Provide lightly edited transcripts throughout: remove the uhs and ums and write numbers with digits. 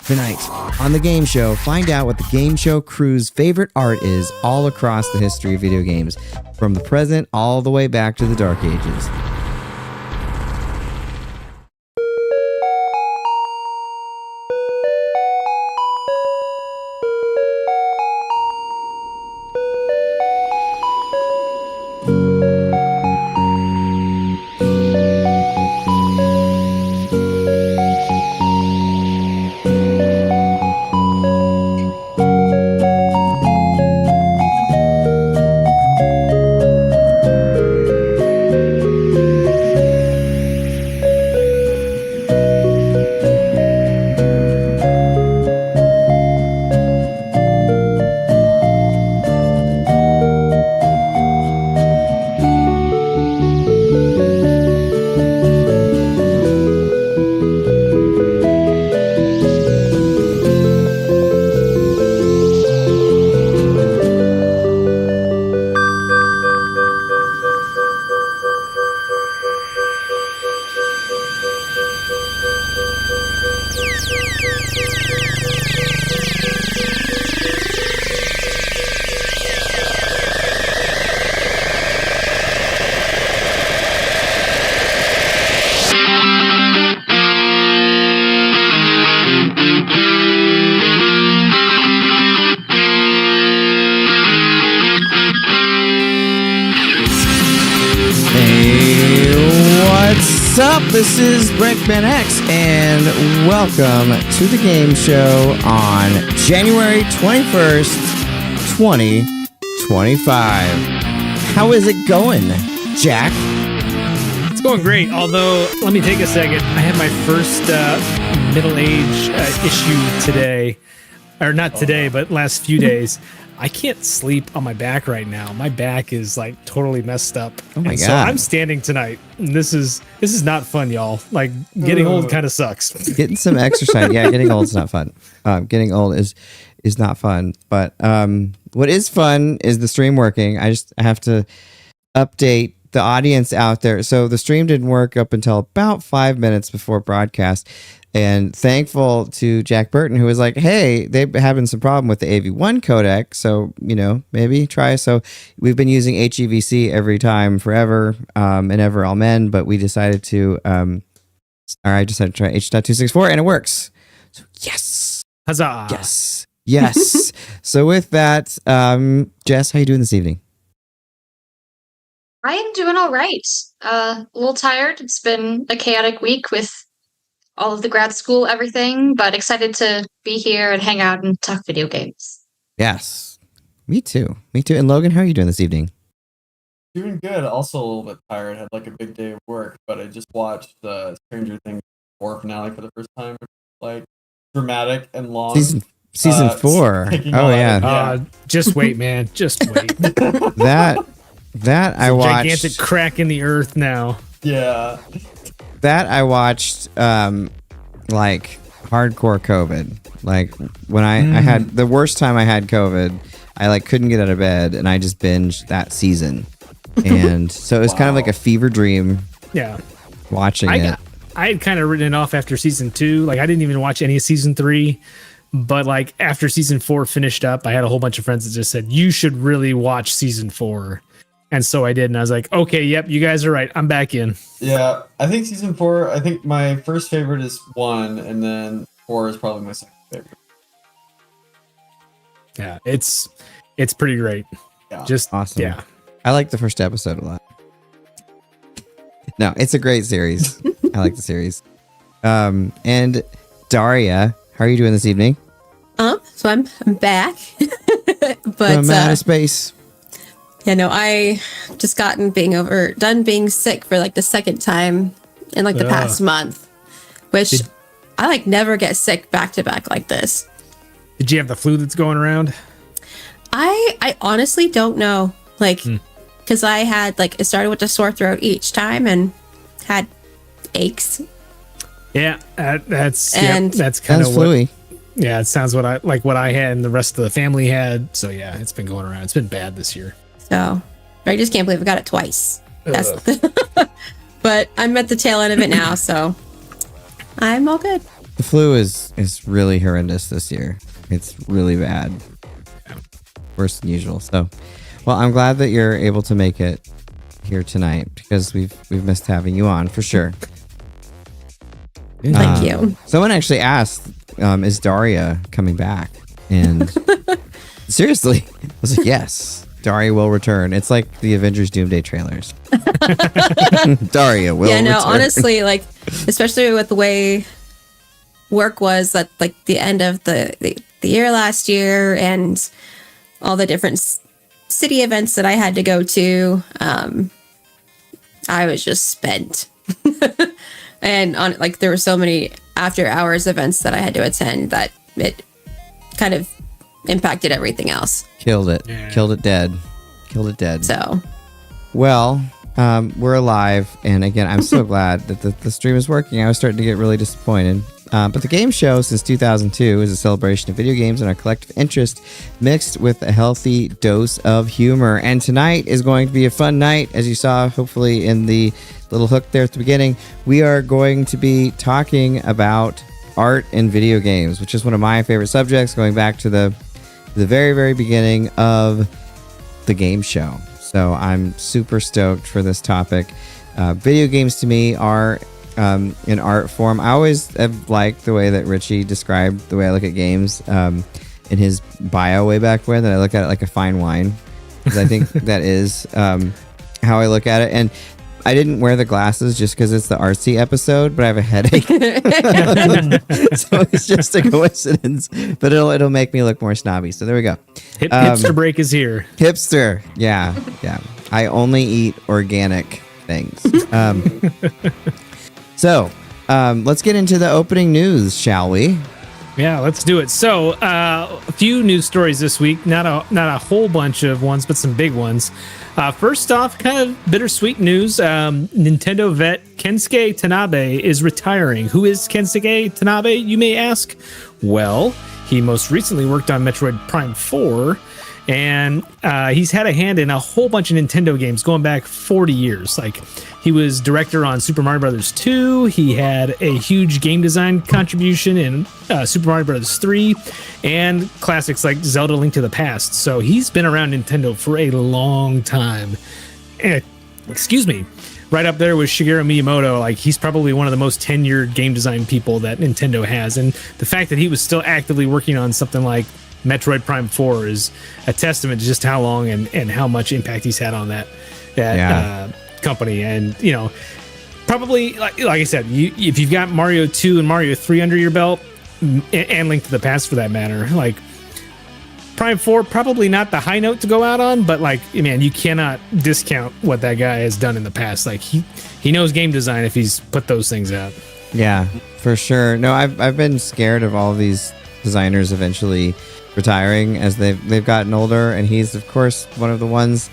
Tonight, on the game show, find out what the game show crew's favorite art is all across the history of video games, from the present all the way back to the Dark Ages. This is BreakmanX, and welcome to the game show on January 21st, 2025. How is it going, Jack? It's going great, although, let me take a second. I had my first middle-age issue today. Or not today, but last few days. I can't sleep on my back right now. My back is like totally messed up. Oh my God. So I'm standing tonight. And this is not fun, y'all. Like getting old kind of sucks. Getting some exercise. Yeah, getting old is not fun. Getting old is not fun. But what is fun is the stream working. I have to update the audience out there. So the stream didn't work up until about 5 minutes before broadcast. And thankful to Jack Burton, who was like, hey, they're having some problem with the AV1 codec. So, maybe try. So we've been using HEVC every time forever and ever, all men. But we decided to, I decided to try H.264 and it works. So yes. Huzzah. Yes. Yes. So with that, Jess, how you doing this evening? I am doing all right. A little tired. It's been a chaotic week with all of the grad school, everything, but excited to be here and hang out and talk video games. Yes. Me too. And Logan, how are you doing this evening? Doing good. Also a little bit tired. Had like a big day of work, but I just watched the Stranger Things 4 finale for the first time. Like dramatic and long. Season 4. Oh yeah. Just wait, man. Just wait. that I watched. Gigantic crack in the earth now. Yeah. That I watched like hardcore COVID. Like when I had the worst time I had COVID, I like couldn't get out of bed and I just binged that season. And so it was kind of like a fever dream. Yeah. Watching it. I had kind of written it off after season 2. Like I didn't even watch any of season 3. But like after season 4 finished up, I had a whole bunch of friends that just said, you should really watch season 4. And so I did, and I was like, okay, yep, you guys are right. I'm back in. Yeah, I think season 4, I think my first favorite is 1, and then 4 is probably my second favorite. Yeah, it's pretty great. Yeah. Just awesome. Yeah. I like the first episode a lot. No, it's a great series. I like the series. And Darria, how are you doing this evening? So I'm back. But from outer space. Yeah, no, I just done being sick for like the second time in like the past month, which I like never get sick back to back like this. Did you have the flu that's going around? I honestly don't know, like, because I had like it started with a sore throat each time and had aches. Yeah, that's kind of fluey. Yeah, it sounds what I had and the rest of the family had. So yeah, it's been going around. It's been bad this year. So I just can't believe I got it twice. But I'm at the tail end of it now, so I'm all good. The flu is really horrendous this year. It's really bad. Worse than usual. So, well, I'm glad that you're able to make it here tonight because we've missed having you on for sure. Thank you. Someone actually asked, is Darria coming back? And seriously, I was like, yes, Darria will return. It's like the Avengers Doomsday trailers. Darria will return. Yeah, no, honestly, like, especially with the way work was at like the end of the year last year and all the different city events that I had to go to, I was just spent. And on like there were so many after hours events that I had to attend that it kind of impacted everything else. Killed it. Yeah. Killed it dead. So, well, we're alive, and again, I'm so glad that the stream is working. I was starting to get really disappointed. But the game show since 2002 is a celebration of video games and our collective interest mixed with a healthy dose of humor. And tonight is going to be a fun night, as you saw, hopefully, in the little hook there at the beginning. We are going to be talking about art in video games, which is one of my favorite subjects, going back to the very, very beginning of the game show. So I'm super stoked for this topic. Video games to me are an art form. I always have liked the way that Richie described the way I look at games in his bio way back when, that I look at it like a fine wine, because I think that is how I look at it. And I didn't wear the glasses just because it's the artsy episode, but I have a headache. So it's just a coincidence, but it'll make me look more snobby. So there we go. Hipster break is here. Hipster. Yeah. I only eat organic things. So let's get into the opening news, shall we? Yeah, let's do it. So a few news stories this week, not a whole bunch of ones, but some big ones. First off, kind of bittersweet news. Nintendo vet Kensuke Tanabe is retiring. Who is Kensuke Tanabe, you may ask? Well, he most recently worked on Metroid Prime 4, and he's had a hand in a whole bunch of Nintendo games going back 40 years. Like, he was director on Super Mario Bros. 2. He had a huge game design contribution in Super Mario Bros. 3 and classics like Zelda Link to the Past. So he's been around Nintendo for a long time. And, excuse me, right up there with Shigeru Miyamoto. Like, he's probably one of the most tenured game design people that Nintendo has. And the fact that he was still actively working on something like Metroid Prime 4 is a testament to just how long and how much impact he's had on that company. And, you know, probably like I said, if you've got Mario 2 and Mario 3 under your belt, and Link to the Past for that matter, like, Prime 4 probably not the high note to go out on, but like, man, you cannot discount what that guy has done in the past. Like, he knows game design if he's put those things out. Yeah, for sure. No, I've been scared of all of these designers eventually retiring as they've gotten older, and he's of course one of the ones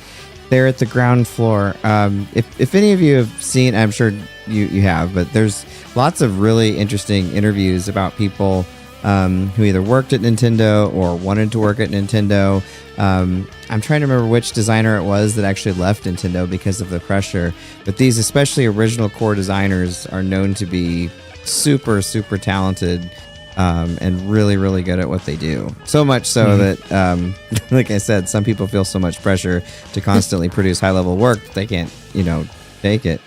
there at the ground floor. If any of you have seen, I'm sure you have, but there's lots of really interesting interviews about people who either worked at Nintendo or wanted to work at Nintendo. I'm trying to remember which designer it was that actually left Nintendo because of the pressure, but these especially original core designers are known to be super talented and really, really good at what they do. So much so that, like I said, some people feel so much pressure to constantly produce high-level work that they can't, take it.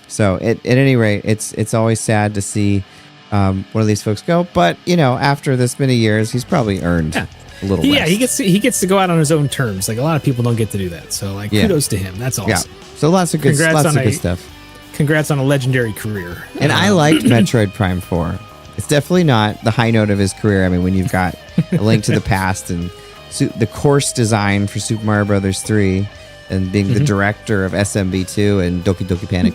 So at any rate, it's always sad to see one of these folks go. But, after this many years, he's probably earned a little rest. he gets to go out on his own terms. Like, a lot of people don't get to do that. So, like, kudos to him. That's awesome. Yeah. So lots of good stuff. Congrats on a legendary career. And I liked Metroid Prime 4. It's definitely not the high note of his career. I mean, when you've got A Link to the Past and the course design for Super Mario Bros. 3 and being the director of SMB2 and Doki Doki Panic.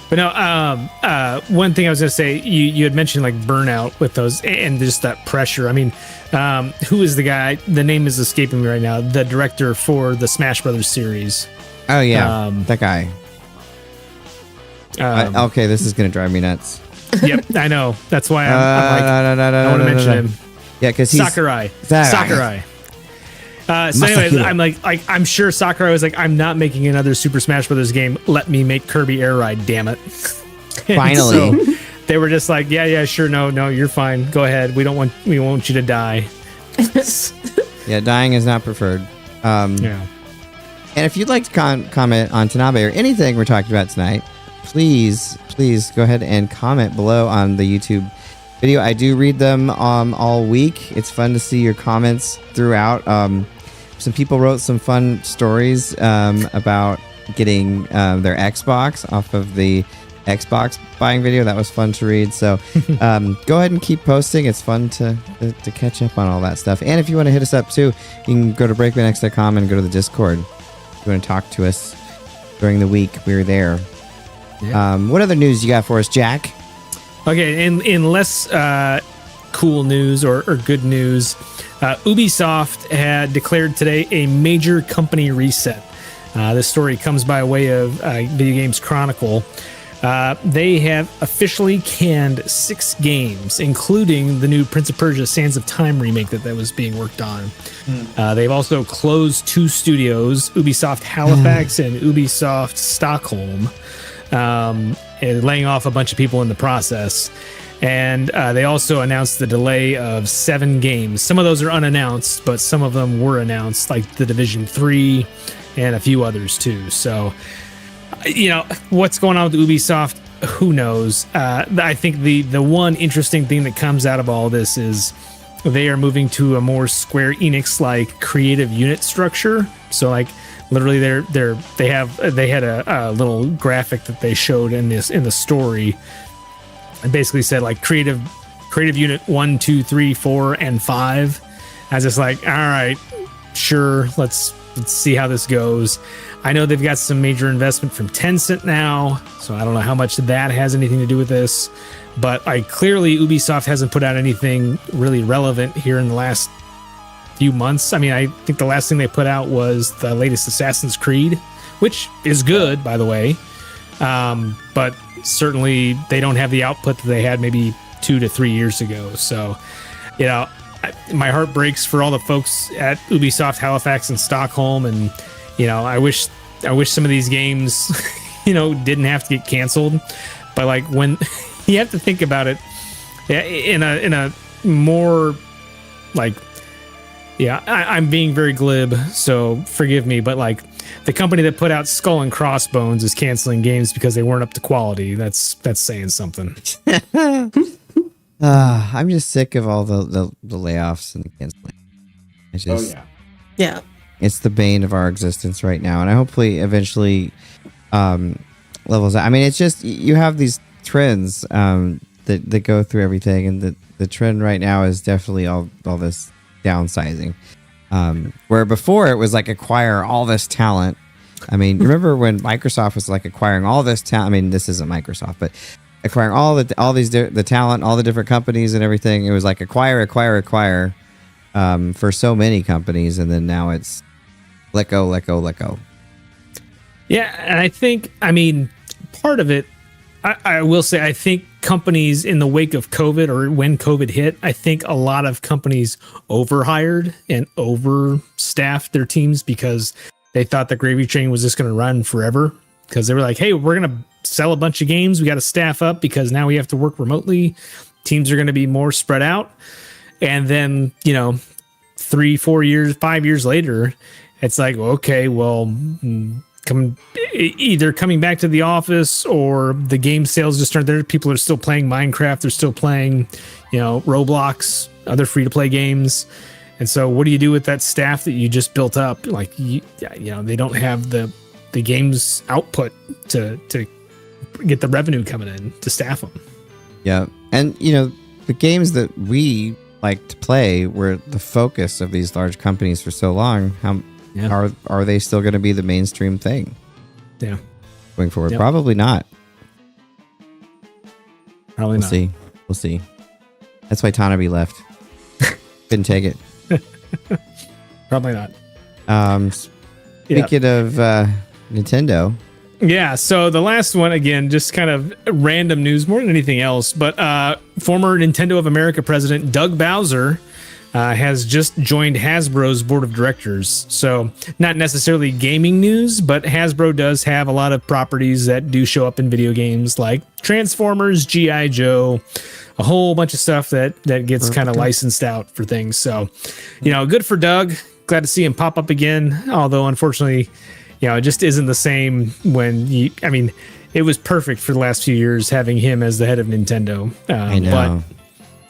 But no, one thing I was going to say, you had mentioned like burnout with those and just that pressure. I mean, who is the guy? The name is escaping me right now. The director for the Smash Brothers series. Oh, yeah. That guy. Okay, this is going to drive me nuts. Yep, I know. That's why I'm like, I want to mention him. Yeah, because he's... Sakurai. So anyways, I'm sure Sakurai was like, I'm not making another Super Smash Brothers game. Let me make Kirby Air Ride, damn it. Finally. So they were just like, yeah, sure, no, you're fine. Go ahead. We want you to die. Yeah, dying is not preferred. Yeah. And if you'd like to comment on Tanabe or anything we're talking about tonight, please go ahead and comment below on the YouTube video. I do read them all week. It's fun to see your comments throughout. Some people wrote some fun stories about getting their Xbox off of the Xbox buying video. That was fun to read. So go ahead and keep posting. It's fun to catch up on all that stuff. And if you want to hit us up too, you can go to breakmanx.com and go to the Discord. If you want to talk to us during the week, we're there. Yeah. What other news you got for us, Jack? Okay, in less cool news or good news, Ubisoft had declared today a major company reset. This story comes by way of Video Games Chronicle. They have officially canned 6 games, including the new Prince of Persia Sands of Time remake that was being worked on. They've also closed 2 studios, Ubisoft Halifax and Ubisoft Stockholm, and laying off a bunch of people in the process. And they also announced the delay of 7 games. Some of those are unannounced, but some of them were announced, like The Division 3 and a few others too. So, what's going on with Ubisoft? Who knows? I think the one interesting thing that comes out of all this is they are moving to a more Square Enix-like creative unit structure. So, like, literally, they had a little graphic that they showed in the story. It basically said like creative unit 1, 2, 3, 4, and 5. I was just like, all right, sure, let's see how this goes. I know they've got some major investment from Tencent now, so I don't know how much that has anything to do with this. But clearly Ubisoft hasn't put out anything really relevant here in the last few months. I mean, I think the last thing they put out was the latest Assassin's Creed, which is good, by the way. But certainly they don't have the output that they had maybe 2 to 3 years ago. So, my heart breaks for all the folks at Ubisoft Halifax and Stockholm. And, I wish some of these games, didn't have to get canceled. But like when you have to think about it in a more like, I'm being very glib, so forgive me, but like the company that put out Skull and Crossbones is canceling games because they weren't up to quality. That's saying something. I'm just sick of all the layoffs and the canceling. Yeah. It's the bane of our existence right now, and I hopefully eventually levels out. I mean, it's just you have these trends that go through everything, and the trend right now is definitely all this downsizing. Where before it was like acquire all this talent. I mean, remember when Microsoft was like acquiring all this talent? I mean, this isn't Microsoft, but acquiring the talent, all the different companies and everything. It was like acquire for so many companies, and then now it's let go. Yeah, and I think, part of it, I will say, I think companies in the wake of COVID or when COVID hit, I think a lot of companies overhired and overstaffed their teams because they thought the gravy train was just going to run forever. Because they were like, hey, we're going to sell a bunch of games. We got to staff up because now we have to work remotely. Teams are going to be more spread out. And then, 3, 4 years, 5 years later, it's like, okay, well, either coming back to the office or the game sales just aren't there. People are still playing Minecraft. They're still playing, Roblox, other free-to-play games. And so what do you do with that staff that you just built up? Like, they don't have the game's output to get the revenue coming in to staff them. Yeah. And, the games that we like to play were the focus of these large companies for so long. Are they still going to be the mainstream thing? Yeah. Going forward? Yep. Probably not. Probably not. We'll see. That's why Tanabe left. Couldn't take it. Probably not. Speaking of Nintendo. Yeah, so the last one, again, just kind of random news more than anything else, but former Nintendo of America president Doug Bowser has just joined Hasbro's board of directors. So not necessarily gaming news, but Hasbro does have a lot of properties that do show up in video games, like Transformers, G.I. Joe, a whole bunch of stuff that gets kind of licensed out for things. So, good for Doug. Glad to see him pop up again. Although, unfortunately, it just isn't the same when it was perfect for the last few years having him as the head of Nintendo. I know.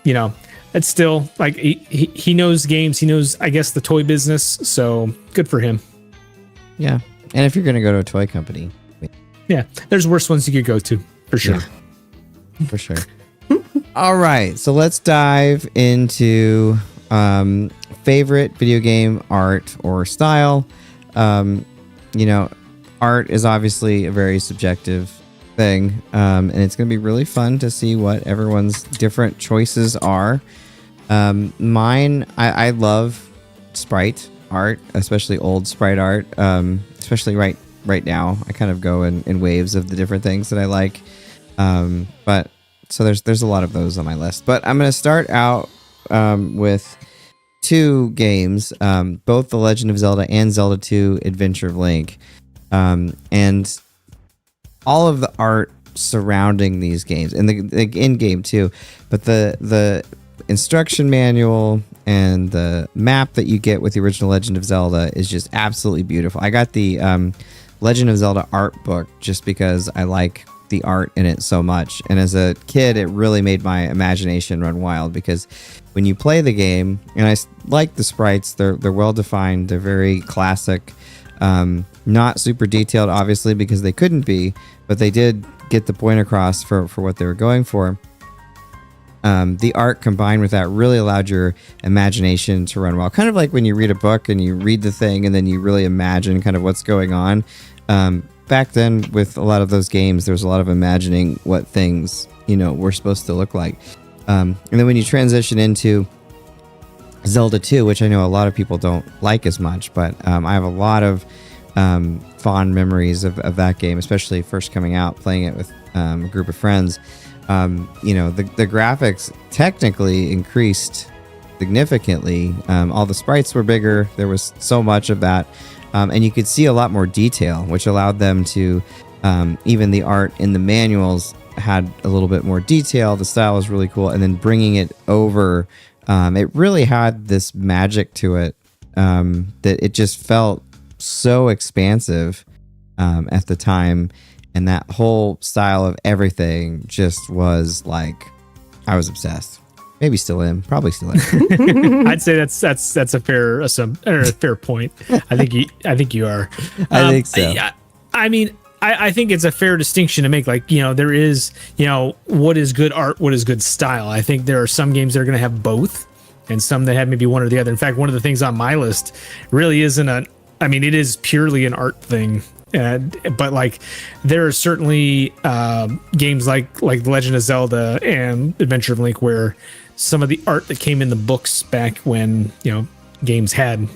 But, it's still like he knows games. He knows, I guess, the toy business. So good for him. Yeah. And if you're going to go to a toy company. Yeah. There's worse ones you could go to for sure. Yeah, for sure. All right. So let's dive into favorite video game art or style. Art is obviously a very subjective thing. And it's going to be really fun to see what everyone's different choices are. Mine, I love sprite art, especially old sprite art. Especially right now, I kind of go in waves of the different things that I like. But so there's a lot of those on my list. But I'm going to start out with two games, both The Legend of Zelda and Zelda 2: Adventure of Link, and all of the art surrounding these games, and the in-game too. But the instruction manual and the map that you get with the original Legend of Zelda is just absolutely beautiful. I got the Legend of Zelda art book just because I like the art in it so much. And as a kid, it really made my imagination run wild, because when you play the game, and I like the sprites, they're well defined, they're very classic, not super detailed, obviously, because they couldn't be, but they did get the point across for what they were going for. The art combined with that really allowed your imagination to run wild. Kind of like when you read a book and you read the thing and then you really imagine kind of what's going on. Back then, with a lot of those games, there was a lot of imagining what things, were supposed to look like. And then when you transition into Zelda 2, which I know a lot of people don't like as much, but I have a lot of fond memories of that game, especially first coming out, playing it with a group of friends. The graphics technically increased significantly. All the sprites were bigger. There was so much of that. And you could see a lot more detail, which allowed them to, even the art in the manuals had a little bit more detail. The style was really cool. And then bringing it over, it really had this magic to it that it just felt so expansive at the time. And that whole style of everything just was like, I was obsessed. Maybe still am. Probably still am. I'd say that's a fair a fair point. I think you are. I think so. I think it's a fair distinction to make. Like, there is, what is good art, what is good style. I think there are some games that are going to have both, and some that have maybe one or the other. In fact, one of the things on my list really isn't it is purely an art thing. But like, there are certainly games like The Legend of Zelda and Adventure of Link where some of the art that came in the books back when games had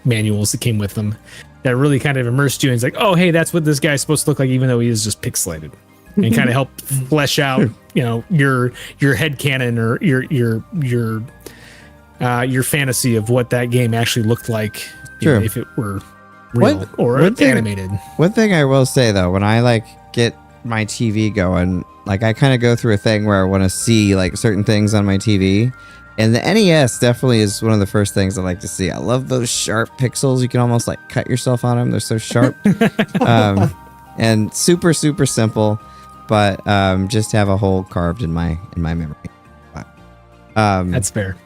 manuals that came with them, that really kind of immersed you. And it's like, oh, hey, that's what this guy's supposed to look like, even though he is just pixelated, and kind of help flesh out your headcanon or your fantasy of what that game actually looked like. Sure. If it were real or animated. One thing I will say though, when I get my TV going, I kind of go through a thing where I want to see certain things on my TV, and the NES definitely is one of the first things I like to see. I love those sharp pixels. You can almost cut yourself on them. They're so sharp. And super, super simple, but just have a hole carved in my memory. That's fair.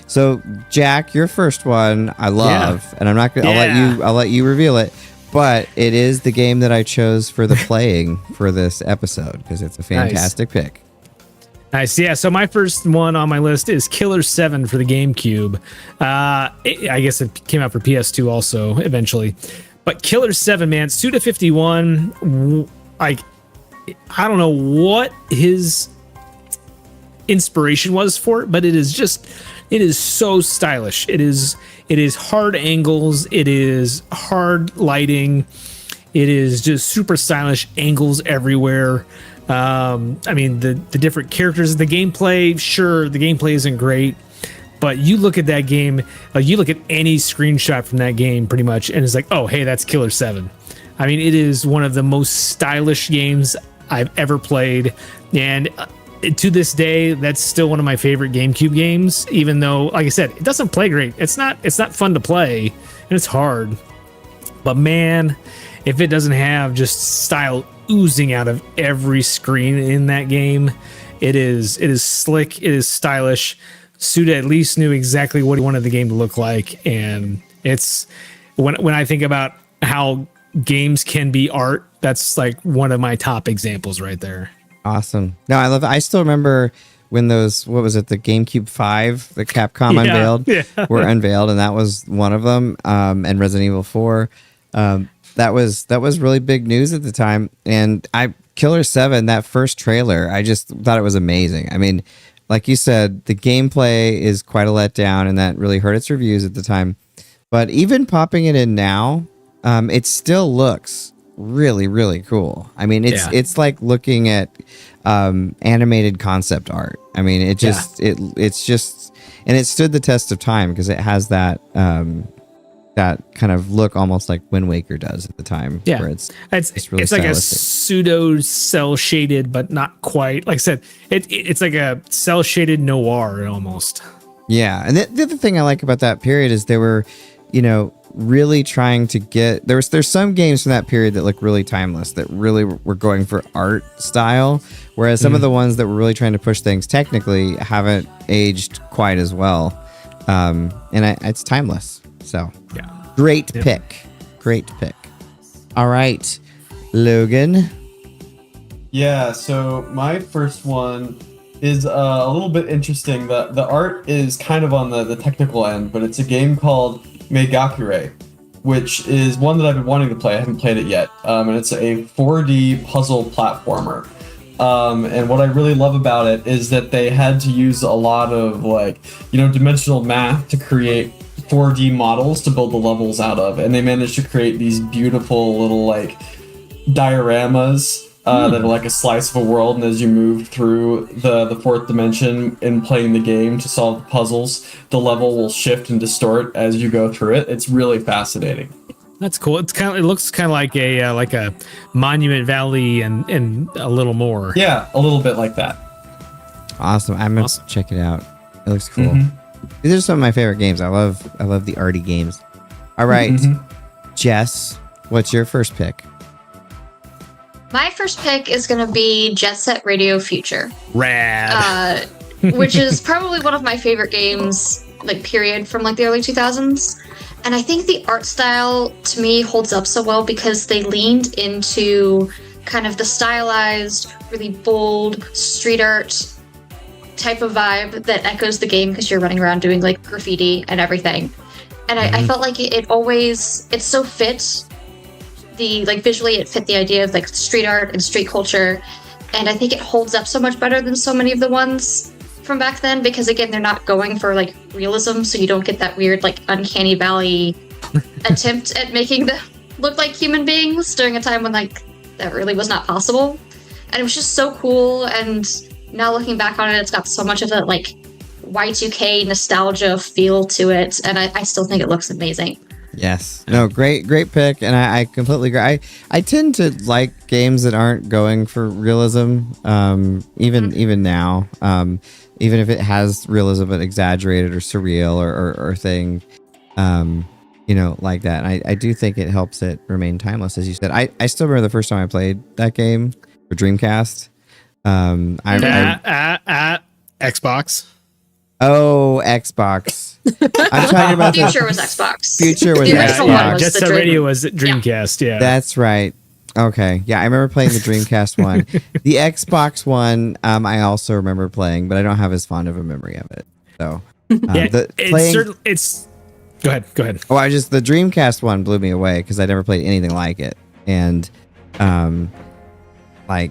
So, Jack, your first one I love, and I'm not gonna. I'll let you reveal it. But it is the game that I chose for the playing for this episode because it's a fantastic pick. Nice, yeah. So my first one on my list is Killer 7 for the GameCube. I guess it came out for PS2 also eventually. But Killer 7, man, Suda51. I don't know what his inspiration was for it, but it is so stylish. It is hard angles. It is hard lighting. It is just super stylish angles everywhere. The different characters, the gameplay, sure, the gameplay isn't great, But you look at that game, like you look at any screenshot from that game pretty much, and it's like, oh, hey, that's Killer 7. I mean, it is one of the most stylish games I've ever played. And to this day, that's still one of my favorite GameCube games, even though, like I said, it doesn't play great. It's not fun to play, and it's hard. But man, if it doesn't have just style oozing out of every screen in that game, it is slick, it is stylish. Suda at least knew exactly what he wanted the game to look like, and it's when I think about how games can be art, that's like one of my top examples right there. Awesome. No, I love it. I still remember when those, what was it, the GameCube 5, the Capcom unveiled, were unveiled, and that was one of them, and Resident Evil 4. That was really big news at the time. And Killer 7, that first trailer, I just thought it was amazing. I mean, like you said, the gameplay is quite a letdown, and that really hurt its reviews at the time. But even popping it in now, it still looks really, really cool. I mean, it's like looking at animated concept art. I mean, it's just, and it stood the test of time because it has that kind of look almost like Wind Waker does at the time. Yeah, where it's really it's like a stylistic. pseudo cell shaded, but not quite. Like I said, it's like a cell shaded noir almost. Yeah, and the other thing I like about that period is they were, really trying to get there's some games from that period that look really timeless, that really were going for art style, whereas some of the ones that were really trying to push things technically haven't aged quite as well. And it's timeless. So Yeah. Great pick. All right, Logan. Yeah, so my first one is a little bit interesting. The art is kind of on the technical end, but it's a game called Megakure, which is one that I've been wanting to play. I haven't played it yet. And it's a 4D puzzle platformer. And what I really love about it is that they had to use a lot of dimensional math to create 4D models to build the levels out of. And they managed to create these beautiful little dioramas that are like a slice of a world, and as you move through the fourth dimension in playing the game to solve the puzzles, the level will shift and distort as you go through it. It's really fascinating. That's cool. It looks kind of like a Monument Valley and a little more. Yeah, a little bit like that. Awesome. I'm gonna check it out. It looks cool. These are some of my favorite games. I love the arty games. All right, Jess, what's your first pick? My first pick is going to be Jet Set Radio Future. Rad. Which is probably one of my favorite games, period, from the early 2000s. And I think the art style, to me, holds up so well because they leaned into kind of the stylized, really bold street art type of vibe that echoes the game because you're running around doing graffiti and everything. And I felt like it so fit visually, it fit the idea of street art and street culture, and I think it holds up so much better than so many of the ones from back then because again, they're not going for realism, so you don't get that weird uncanny valley attempt at making them look like human beings during a time when that really was not possible. And it was just so cool, and now looking back on it, it's got so much of that Y2K nostalgia feel to it, and I still think it looks amazing. Yes. No, great pick, and I completely agree. I tend to like games that aren't going for realism, even now, even if it has realism but exaggerated or surreal or thing, like that. And I do think it helps it remain timeless, as you said. I still remember the first time I played that game for Dreamcast. Xbox. Oh, Xbox. I'm talking about Future was Xbox. Future was the original Xbox. one was Jet the Set Dream. Radio was Dreamcast. Yeah. That's right. Okay. Yeah, I remember playing the Dreamcast one. The Xbox one, I also remember playing, but I don't have as fond of a memory of it. So, it's Go ahead. Oh, the Dreamcast one blew me away because I never played anything like it, and I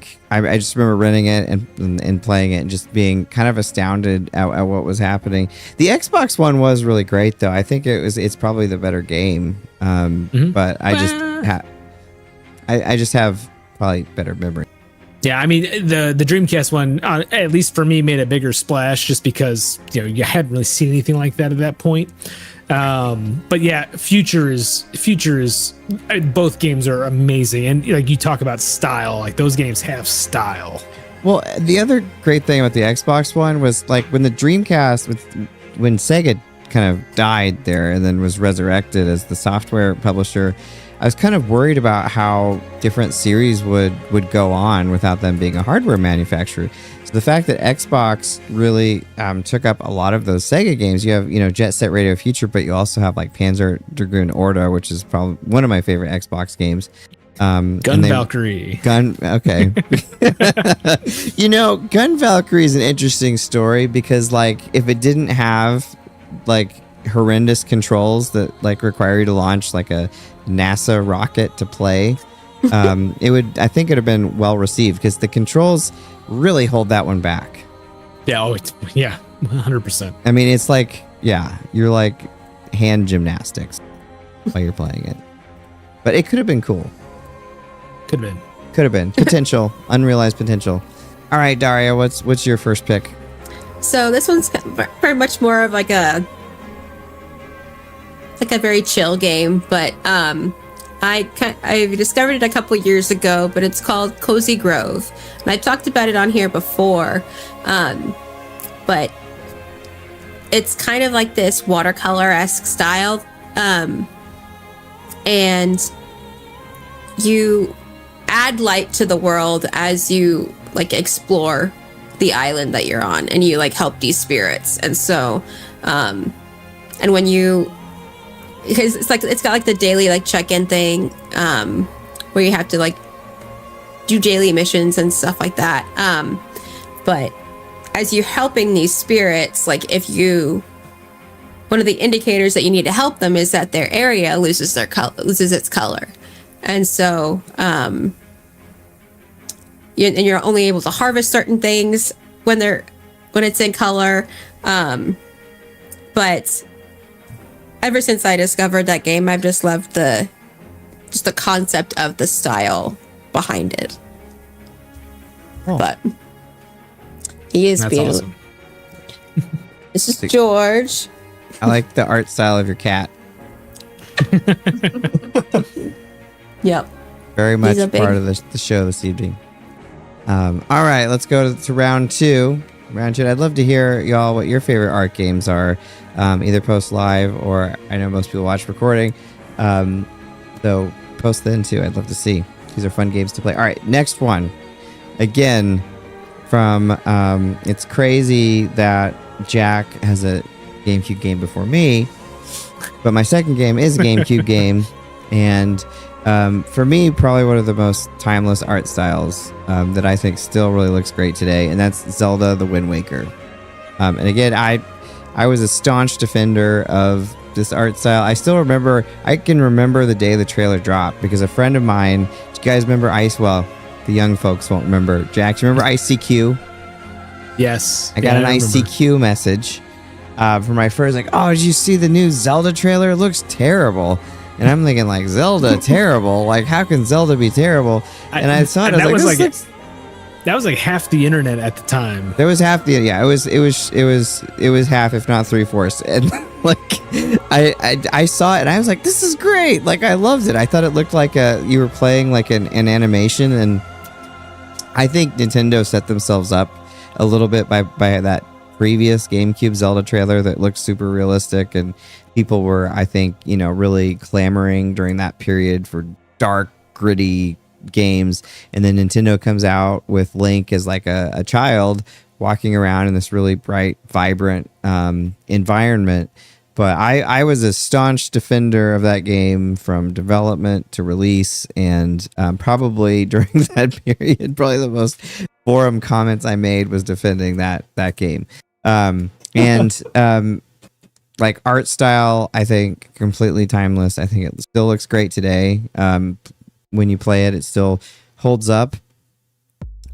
just remember renting it and playing it and just being kind of astounded at what was happening. The Xbox one was really great though. I think it's probably the better game. But I just have probably better memory. Yeah, I mean the Dreamcast one, at least for me, made a bigger splash just because you hadn't really seen anything like that at that point. But yeah, future is both games are amazing, and like you talk about style, like those games have style. Well, the other great thing about the Xbox One was like when the Dreamcast, when Sega kind of died there and then was resurrected as the software publisher, I was kind of worried about how different series would go on without them being a hardware manufacturer. So the fact that Xbox really took up a lot of those Sega games, you have, Jet Set Radio Future, but you also have like Panzer Dragoon Orta, which is probably one of my favorite Xbox games. Gun Valkyrie. Okay. Gun Valkyrie is an interesting story because like if it didn't have like horrendous controls that like require you to launch like a NASA rocket to play, I think it'd have been well received because the controls really hold that one back. Yeah, 100%. I mean, it's like, you're like hand gymnastics while you're playing it. But it could have been cool. Could have been. Could have been. Potential. Unrealized potential. All right, Darria, what's your first pick? So this one's very much more of like a very chill game, but I discovered it a couple years ago, but it's called Cozy Grove, and I talked about it on here before, but it's kind of like this watercolor-esque style, and you add light to the world as you like explore the island that you're on, and you like help these spirits. And so and when you, because it's got like the daily like check-in thing where you have to like do daily missions and stuff like that, but as you're helping these spirits, like one of the indicators that you need to help them is that their area loses its color. And so you're only able to harvest certain things when it's in color, but ever since I discovered that game, I've just loved the concept of the style behind it. Oh. But he is That's beautiful. awesome. This is George. I like the art style of your cat. Yep. Very much part of the show this evening. All right, let's go to round two. I'd love to hear, y'all, what your favorite art games are. Either post live or I know most people watch recording. So post them too. I'd love to see. These are fun games to play. All right, next one. Again, from it's crazy that Jack has a GameCube game before me, but my second game is a GameCube game, and for me, probably one of the most timeless art styles that I think still really looks great today, and that's Zelda: The Wind Waker. And again, I was a staunch defender of this art style. I can remember the day the trailer dropped because a friend of mine, do you guys remember Well, the young folks won't remember. Jack, do you remember ICQ? Yes. I got an ICQ message from my friends like, oh, did you see the new Zelda trailer? It looks terrible. And I'm thinking like, Zelda terrible? Like, how can Zelda be terrible? And I saw it. That was like half the internet at the time. There was half it was half, if not 3/4. And like, I saw it and I was like, this is great. Like, I loved it. I thought it looked like you were playing like an animation. And I think Nintendo set themselves up a little bit by that previous GameCube Zelda trailer that looked super realistic, and people were, I think, really clamoring during that period for dark, gritty games. And then Nintendo comes out with Link as like a child walking around in this really bright, vibrant environment. But I was a staunch defender of that game from development to release, and probably during that period, probably the most forum comments I made was defending that game. Like art style, I think completely timeless. I think it still looks great today. When you play it, it still holds up.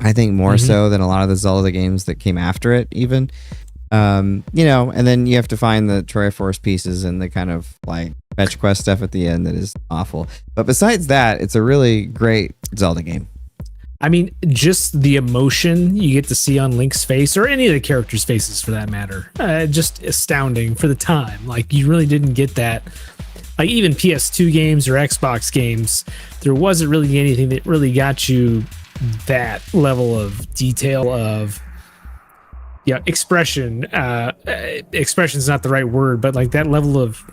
I think more so than a lot of the Zelda games that came after it, even. And then you have to find the Triforce pieces and the kind of like fetch quest stuff at the end that is awful. But besides that, it's a really great Zelda game. I mean, just the emotion you get to see on Link's face, or any of the characters' faces for that matter, just astounding for the time. Like, you really didn't get that. Like, even PS2 games or Xbox games, there wasn't really anything that really got you that level of detail of expression. Expression is not the right word, but like that level of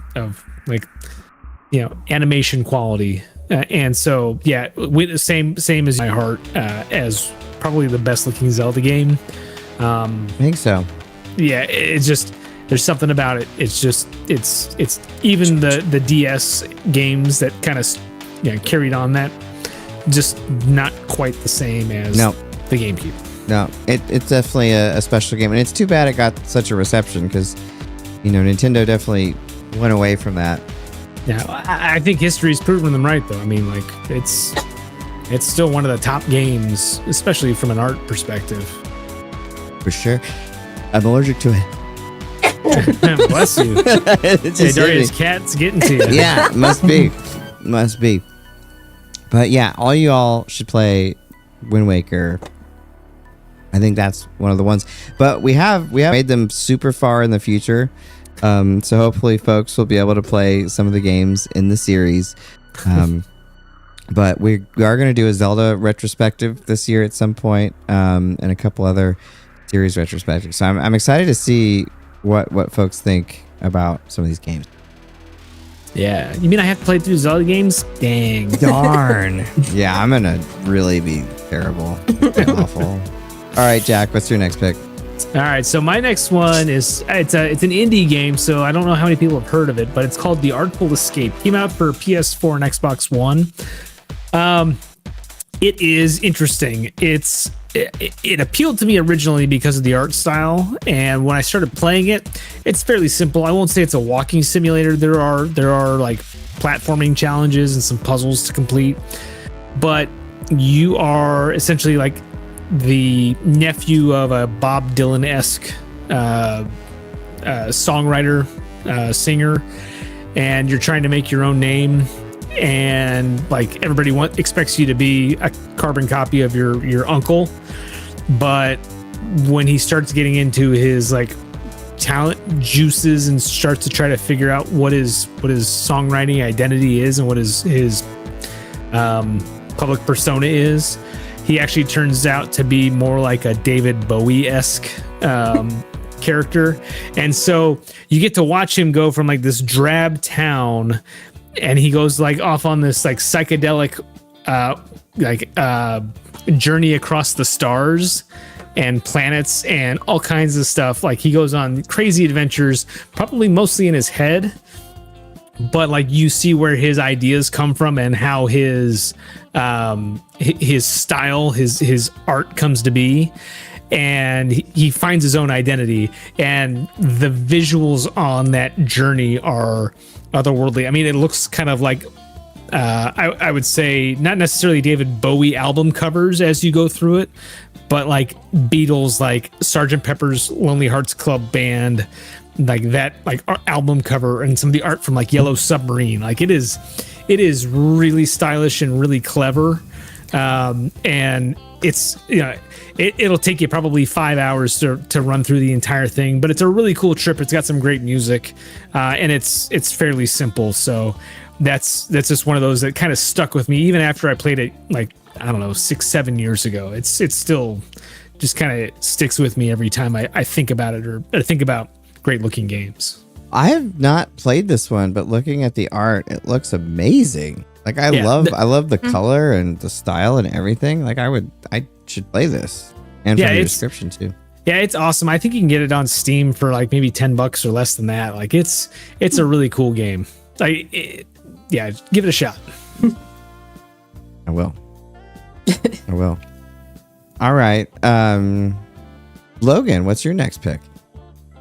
like, animation quality. And so, with the same as my heart, as probably the best looking Zelda game. I think so. Yeah, it's just, there's something about it. It's just, it's even the DS games that kind of carried on that, just not quite the same as the GameCube. No, it's definitely a special game, and it's too bad it got such a reception because, Nintendo definitely went away from that. Yeah, I think history's proven them right, though. I mean, like, it's still one of the top games, especially from an art perspective. For sure. I'm allergic to it. Bless you. Hey, Darria's cat's getting to you. Yeah, must be. Must be. But yeah, all you all should play Wind Waker. I think that's one of the ones. But we have made them super far in the future. So hopefully folks will be able to play some of the games in the series. But we are going to do a Zelda retrospective this year at some point, and a couple other series retrospectives. So I'm excited to see what folks think about some of these games. Yeah. You mean I have to play through Zelda games? Dang. Darn. Yeah, I'm going to really be terrible. Awful. All right, Jack, what's your next pick? All right, so my next one is it's an indie game, so I don't know how many people have heard of it, but it's called The Artful Escape. Came out for PS4 and Xbox One. It is interesting. It appealed to me originally because of the art style, and when I started playing it, it's fairly simple. I won't say it's a walking simulator. There are like platforming challenges and some puzzles to complete, but you are essentially like the nephew of a Bob Dylan-esque songwriter, singer, and you're trying to make your own name, and like everybody expects you to be a carbon copy of your uncle. But when he starts getting into his like talent juices and starts to try to figure out what his songwriting identity is and what his public persona is, he actually turns out to be more like a David Bowie-esque character. And so you get to watch him go from like this drab town, and he goes like off on this like psychedelic journey across the stars and planets and all kinds of stuff. Like, he goes on crazy adventures, probably mostly in his head, but like you see where his ideas come from and how his style, his art comes to be, and he finds his own identity, and the visuals on that journey are otherworldly. I mean, it looks kind of like I would say not necessarily David Bowie album covers as you go through it, but like Beatles, like Sgt. Pepper's Lonely Hearts Club Band, like that, like album cover, and some of the art from like Yellow Submarine. Like it is really stylish and really clever. And it's, it'll take you probably 5 hours to run through the entire thing, but it's a really cool trip. It's got some great music, and it's fairly simple. So that's just one of those that kind of stuck with me even after I played it, like, I don't know, 6-7 years ago. It's still just kind of sticks with me every time I think about it, or think about great looking games. I have not played this one, but looking at the art, it looks amazing. Like I love the color and the style and everything. Like I should play this, and from the description too. Yeah, it's awesome. I think you can get it on Steam for like maybe $10 or less than that. Like it's a really cool game. Like give it a shot. I will. I will. All right. Logan, what's your next pick?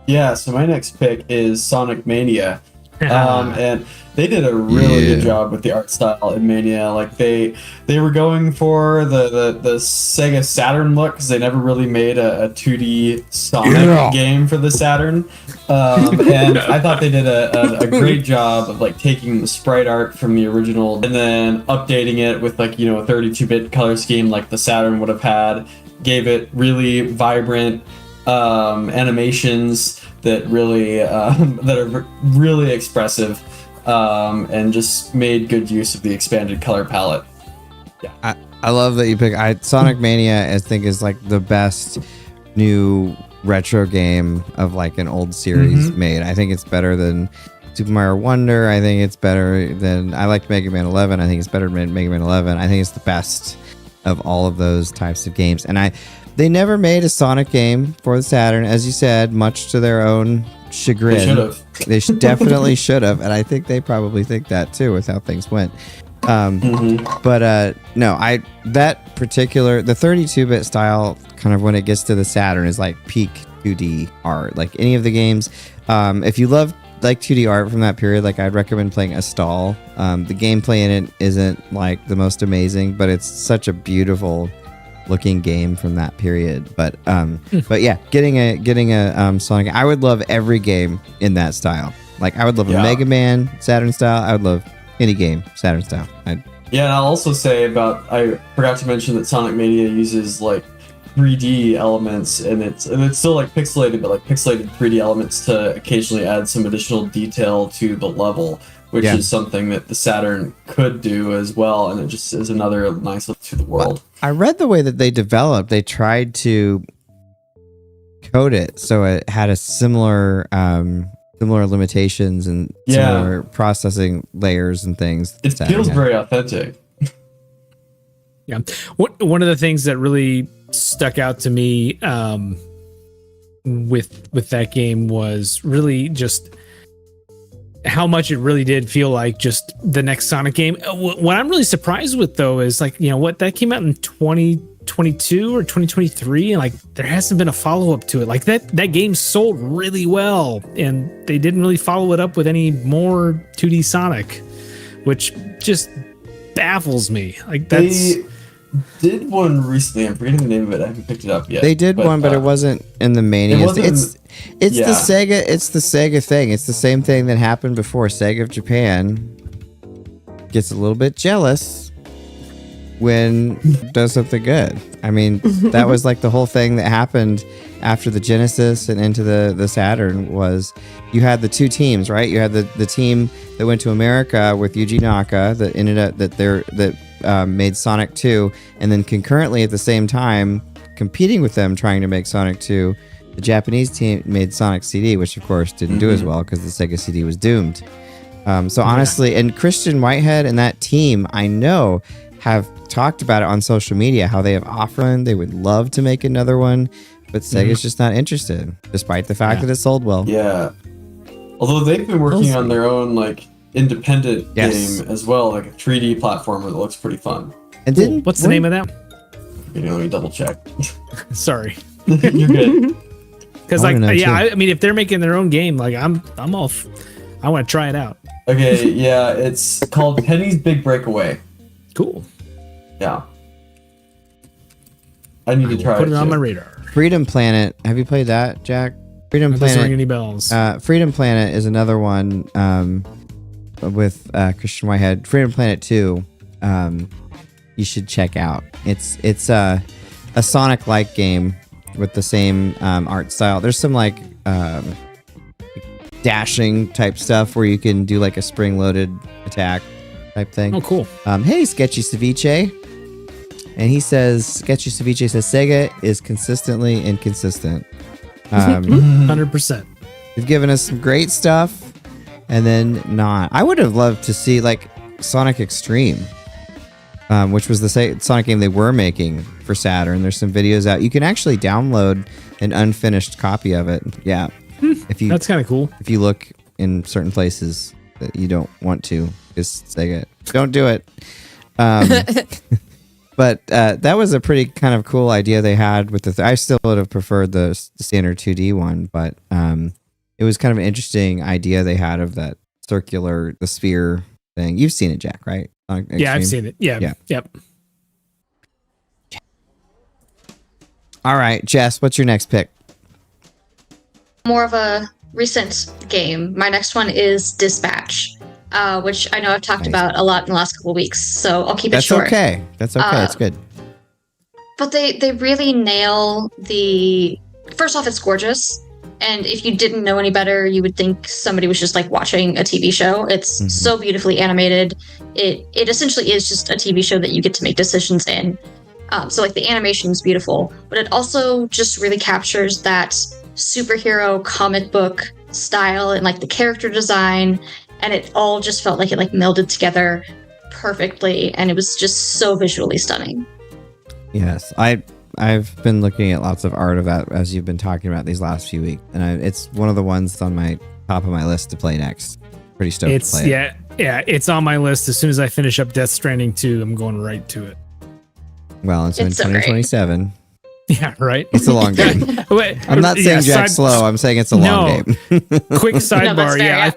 Yeah, so my next pick is Sonic Mania. And they did a really good job with the art style in Mania. Like they were going for the Sega Saturn look because they never really made a 2D Sonic game for the Saturn. And I thought they did a great job of like taking the sprite art from the original and then updating it with like, you know, a 32-bit color scheme like the Saturn would have had. Gave it really vibrant animations that really that are really expressive, and just made good use of the expanded color palette. Yeah, I love that you pick. Sonic Mania, I think, is like the best new retro game of like an old series made. I think it's better than Super Mario Wonder. I think it's better than. I liked Mega Man 11. I think it's better than Mega Man 11. I think it's the best of all of those types of games. And they never made a Sonic game for the Saturn, as you said, much to their own chagrin. They should have. They definitely should have, and I think they probably think that too with how things went. But no, that particular the 32-bit style, kind of when it gets to the Saturn, is like peak 2D art. Like any of the games, if you love like 2D art from that period, like I'd recommend playing Astal. The gameplay in it isn't like the most amazing, but it's such a beautiful looking game from that period. But yeah, getting a Sonic, I would love every game in that style. Like I would love a Mega Man Saturn style. I would love any game Saturn style. Yeah, and I'll also say I forgot to mention that Sonic Mania uses like 3D elements, and it's still like pixelated, but like pixelated 3D elements to occasionally add some additional detail to the level, which is something that the Saturn could do as well, and it just is another nice look to the world. I read the way that they developed. They tried to code it so it had a similar limitations and similar processing layers and things. It feels very authentic. Yeah, one of the things that really stuck out to me with that game was really just how much it really did feel like just the next Sonic game. What I'm really surprised with though is like, you know what, that came out in 2022 or 2023, and like there hasn't been a follow-up to it. Like that game sold really well, and they didn't really follow it up with any more 2D Sonic, which just baffles me. Like they did one recently. I'm forgetting the name of it. I haven't picked it up yet. They did one, but it wasn't in the Mania. It's the Sega. It's the Sega thing. It's the same thing that happened before. Sega of Japan gets a little bit jealous when does something good. I mean, that was like the whole thing that happened after the Genesis and into the Saturn. Was you had the two teams, right? You had the team that went to America with Yuji Naka that ended up that made Sonic 2, and then concurrently at the same time competing with them trying to make Sonic 2, the Japanese team made Sonic CD, which of course didn't do as well because the Sega CD was doomed. So honestly, and Christian Whitehead and that team, I know, have talked about it on social media, how they have offered, they would love to make another one, but Sega's just not interested, despite the fact that it sold well. Yeah. Although they've been working on their own like independent game as well, like a 3D platformer that looks pretty fun. And what's the name of that? Let me double check. Sorry. You're good. Because like, I mean, if they're making their own game, like I'm off. I want to try it out. Okay, yeah, it's called Penny's Big Breakaway. Cool. Yeah. I need to try it. Put it on my radar. Freedom Planet. Have you played that, Jack? Freedom Planet. Doesn't ring any bells. Freedom Planet is another one with Christian Whitehead. Freedom Planet 2. You should check out. It's a Sonic-like game with the same art style. There's some like dashing type stuff where you can do like a spring-loaded attack type thing. Oh, cool. Hey, Sketchy Ceviche. And he says, Sketchy Ceviche says, Sega is consistently inconsistent. 100%. They've given us some great stuff and then not. I would have loved to see like Sonic Extreme, which was the Sonic game they were making for Saturn. There's some videos out. You can actually download an unfinished copy of it. Yeah. That's kind of cool. If you look in certain places that you don't want to, just Sega, don't do it. But that was a pretty kind of cool idea they had with I still would have preferred the standard 2D one, but it was kind of an interesting idea they had of that circular, the sphere thing. You've seen it, Jack, right? On Yeah, I've Extreme? seen it. Yeah. Yeah. Yep. All right, Jess, what's your next pick? More of a recent game. My next one is Dispatch, which I know I've talked Nice. about a lot in the last couple of weeks, so I'll keep it That's short. okay. That's okay. It's good. But they really nail the... First off, it's gorgeous. And if you didn't know any better, you would think somebody was just like watching a TV show. It's so beautifully animated. It essentially is just a TV show that you get to make decisions in. So like the animation is beautiful, but it also just really captures that superhero comic book style and like the character design. And it all just felt like it like melded together perfectly. And it was just so visually stunning. Yes, I've been looking at lots of art of that as you've been talking about these last few weeks, and it's one of the ones that's on my top of my list to play next. Pretty stoked to play it. Yeah, it's on my list. As soon as I finish up Death Stranding 2, I'm going right to it. Well, it's in It's so great. 2027. Yeah, right. It's a long game. Wait, I'm not saying Jack's side- slow. I'm saying it's a long No. game. Quick sidebar. that's fair, yeah.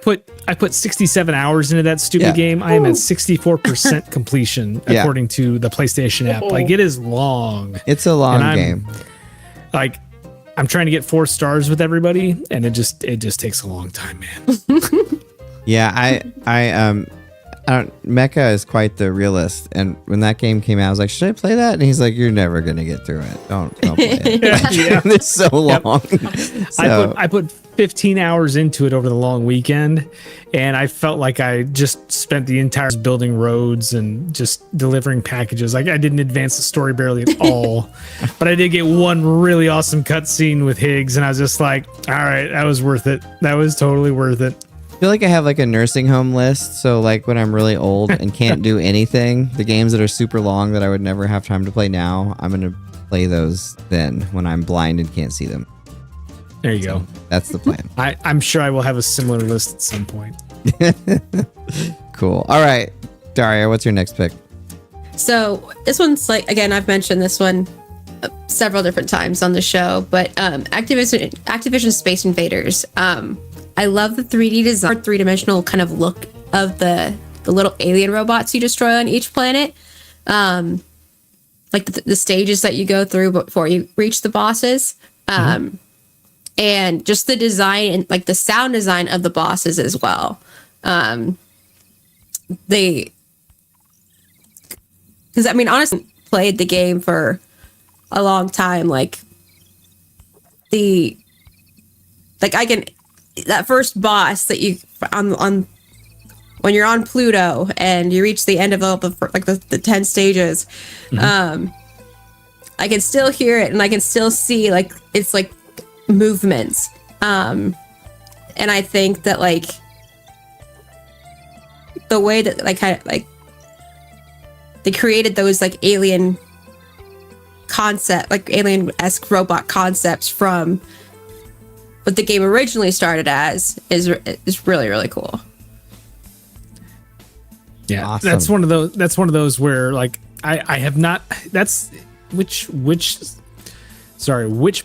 I put 67 hours into that stupid Yeah. game. I am at 64% completion Yeah. according to the PlayStation app. Like it is long. It's a long And I'm- game. Like I'm trying to get 4 stars with everybody, and it just takes a long time, man. Yeah, I don't. Mecha is quite the realist, and when that game came out, I was like, "Should I play that?" And he's like, "You're never gonna get through it. Don't play it. Yeah. It's so long." So, I put 15 hours into it over the long weekend, and I felt like I just spent the entire building roads and just delivering packages. Like I didn't advance the story barely at all, but I did get one really awesome cutscene with Higgs, and I was just like, all right, that was worth it. That was totally worth it. I feel like I have like a nursing home list. So like when I'm really old and can't do anything, the games that are super long that I would never have time to play now, I'm gonna play those then when I'm blind and can't see them. There you go. That's the plan. I'm sure I will have a similar list at some point. Cool. All right, Darria, what's your next pick? So this one's like, again, I've mentioned this one several different times on the show, but Activision Space Invaders. I love the 3D design, three-dimensional kind of look of the little alien robots you destroy on each planet. Like the stages that you go through before you reach the bosses. And just the design and like the sound design of the bosses as well. Because I mean, honestly, played the game for a long time. Like that first boss that you on when you're on Pluto and you reach the end of the 10 stages, I can still hear it and I can still see like it's like movements. And I think that like the way that like they created those like alien concept, like alien-esque robot concepts from what the game originally started as is really, really cool. Yeah, Awesome. That's one of those where like I have not. That's which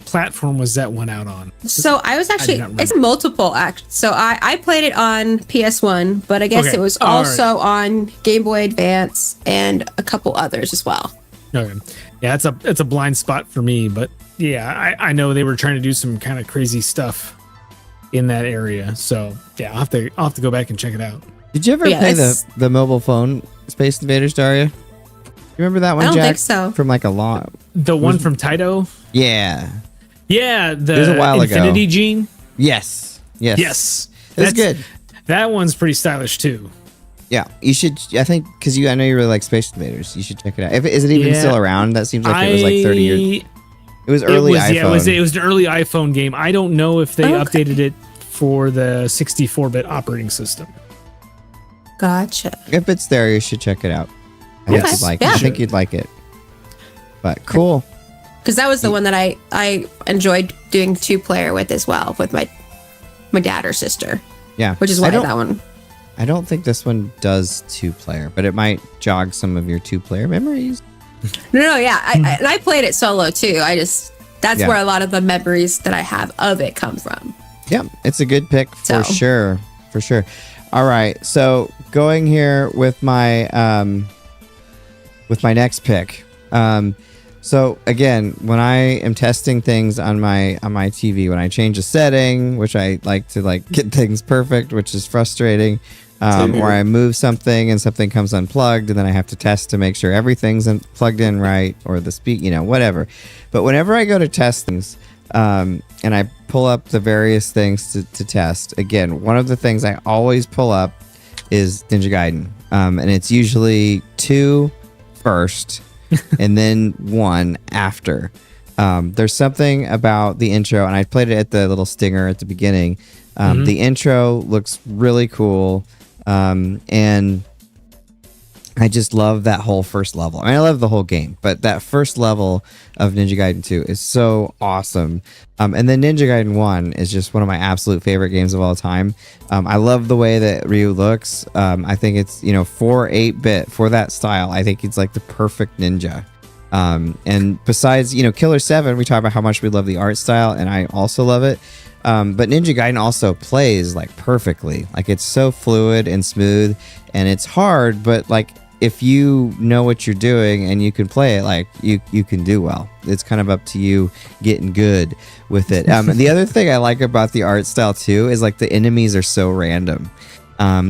platform was that one out on? So I was actually, I do not remember. it's multiple so I played it on PS1, but I guess Okay. it was All also on Game Boy Advance and a couple others as well. Okay, yeah, it's a blind spot for me, but yeah, I know they were trying to do some kind of crazy stuff in that area. So yeah, I'll have to go back and check it out. Did you ever Yeah, play it's- the mobile phone Space Invaders, Daria? You remember that one, I don't Jack? think so. From like a long... The one from Taito. Yeah. Yeah, was a the while ago. Infinity Gene. Yes. Yes, It's good. That one's pretty stylish too. Yeah, you should. I think because I know you really like Space Invaders. You should check it out. Is it even Yeah. still around? That seems like it was like 30 years. It was early iPhone. Yeah, it was an early iPhone game. I don't know if they updated it for the 64-bit operating system. Gotcha. If it's there, you should check it out. I Yes. think you'd like Yeah. it. I think you'd like it. But cool. Because that was the one that I enjoyed doing 2-player with as well, with my dad or sister, Yeah. which is why that one. I don't think this one does 2-player, but it might jog some of your 2-player memories. No, yeah. I played it solo too. That's Yeah. where a lot of the memories that I have of it come from. Yeah, it's a good pick for So. sure. For sure. All right, so going here with my next pick. So again, when I am testing things on my TV, when I change a setting, which I like to get things perfect, which is frustrating, or I move something and something comes unplugged, and then I have to test to make sure everything's plugged in right, or the whatever. But whenever I go to test things, and I pull up the various things to test, again, one of the things I always pull up is Ninja Gaiden, and it's usually 2 first. And then 1 after. There's something about the intro, and I played it at the little stinger at the beginning. The intro looks really cool, and I just love that whole first level. I mean, I love the whole game, but that first level of Ninja Gaiden 2 is so awesome. And then Ninja Gaiden 1 is just one of my absolute favorite games of all time. I love the way that Ryu looks. I think it's, for 8-bit, for that style, I think it's like the perfect ninja. And besides, Killer 7, we talk about how much we love the art style, and I also love it. But Ninja Gaiden also plays like perfectly. Like, it's so fluid and smooth, and it's hard, but like, if you know what you're doing and you can play it, like you can do well. It's kind of up to you getting good with it. The other thing I like about the art style too is like the enemies are so random.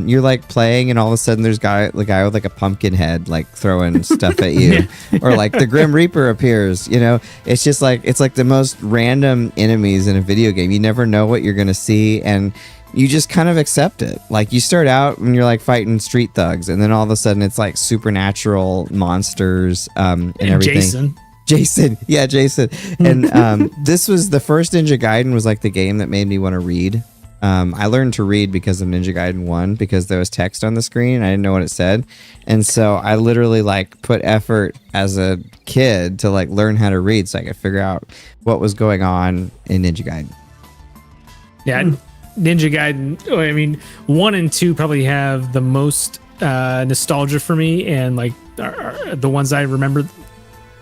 You're like playing and all of a sudden there's the guy with like a pumpkin head like throwing stuff at you, or like the Grim Reaper appears. It's just like it's like the most random enemies in a video game. You never know what you're gonna see, and you just kind of accept it. Like, you start out and you're like fighting street thugs, and then all of a sudden it's like supernatural monsters and everything. Jason. And this was the first Ninja Gaiden was like the game that made me want to read. I learned to read because of Ninja Gaiden 1, because there was text on the screen and I didn't know what it said. And so I literally like put effort as a kid to like learn how to read so I could figure out what was going on in Ninja Gaiden. Yeah. Ninja Gaiden, I mean, 1 and 2 probably have the most nostalgia for me, and like are the ones I remember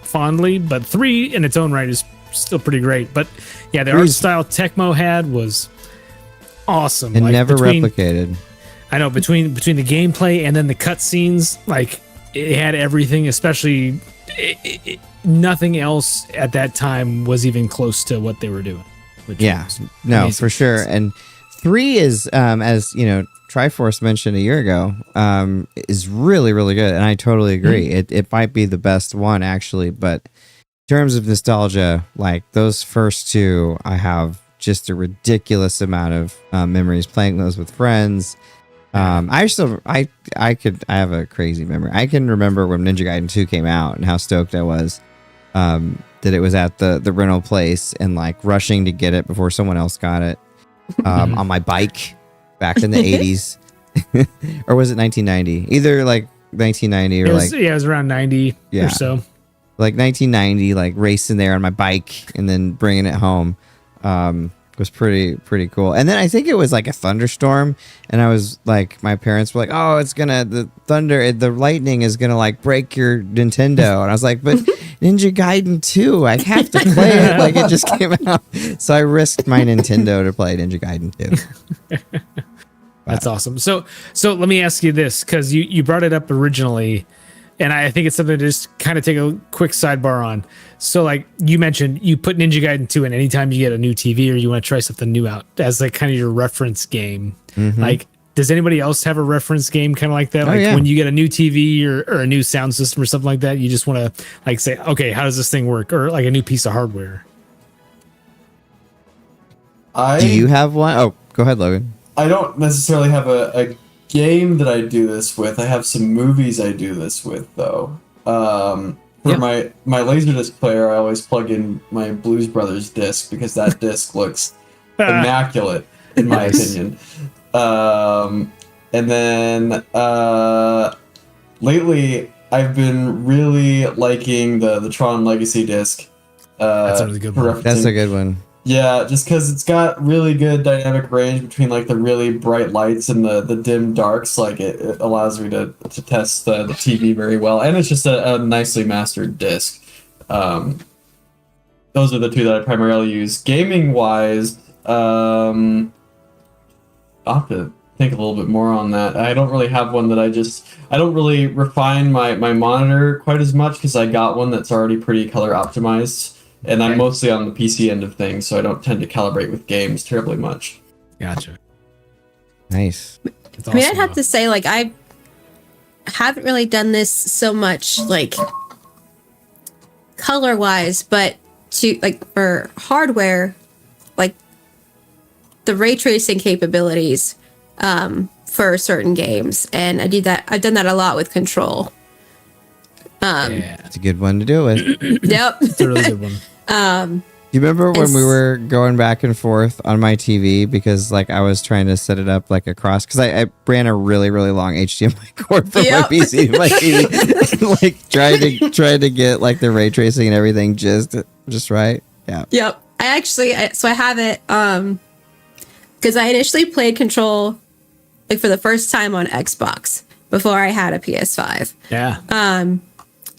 fondly. But 3 in its own right is still pretty great. But yeah, the art style Tecmo had was awesome. And like, never replicated. I know, between the gameplay and then the cutscenes, like it had everything. Especially nothing else at that time was even close to what they were doing. Yeah, no, amazing. For sure. And 3 is, as Triforce mentioned a year ago, is really, really good, and I totally agree. It might be the best one actually, but in terms of nostalgia, like those first 2, I have just a ridiculous amount of memories playing those with friends. I have a crazy memory. I can remember when Ninja Gaiden 2 came out and how stoked I was. That it was at the rental place and like rushing to get it before someone else got it, on my bike back in the 80s. Or was it 1990? Either like 1990 or it was around 90 or so. Like 1990, like racing there on my bike and then bringing it home. Was pretty cool. And then I think it was like a thunderstorm, and I was like, my parents were like, oh, the lightning is gonna like break your Nintendo, and I was like, but Ninja Gaiden 2, I have to play it, like it just came out. So I risked my Nintendo to play Ninja Gaiden 2. That's awesome. So let me ask you this, because you brought it up originally, and I think it's something to just kind of take a quick sidebar on. So like you mentioned, you put Ninja Gaiden 2 in anytime you get a new TV or you want to try something new out as like kind of your reference game. Mm-hmm. Like, does anybody else have a reference game kind of like that? Like when you get a new TV or a new sound system or something like that, you just want to like say, okay, how does this thing work? Or like a new piece of hardware. Do you have one? Oh, go ahead, Logan. I don't necessarily have a game that I do this with. I have some movies I do this with, though. For my Laserdisc player, I always plug in my Blues Brothers disc because that disc looks immaculate, in my opinion. And then lately, I've been really liking the Tron Legacy disc. That's a really good one. That's a good one. Yeah, just because it's got really good dynamic range between like the really bright lights and the dim darks. Like it allows me to test the TV very well, and it's just a nicely mastered disc. Those are the 2 that I primarily use. Gaming wise, I'll have to think a little bit more on that. I don't really have one that I don't really refine my monitor quite as much because I got one that's already pretty color optimized, and I'm mostly on the PC end of things, so I don't tend to calibrate with games terribly much. Gotcha. Nice. That's I mean, I'd awesome, have though. to say, like, I haven't really done this so much, like, color-wise, but to, like, for hardware, like, the ray tracing capabilities for certain games, and I've done that a lot with Control. Yeah, It's a good one to do with. Yep. it's a really good one. You remember when we It's- were going back and forth on my TV because like I was trying to set it up like across because I ran a really really long HDMI cord from my Yep. PC to my TV, like trying to get like the ray tracing and everything just right. Yeah. Yep. So I have it because I initially played Control like for the first time on Xbox before I had a PS5. Yeah.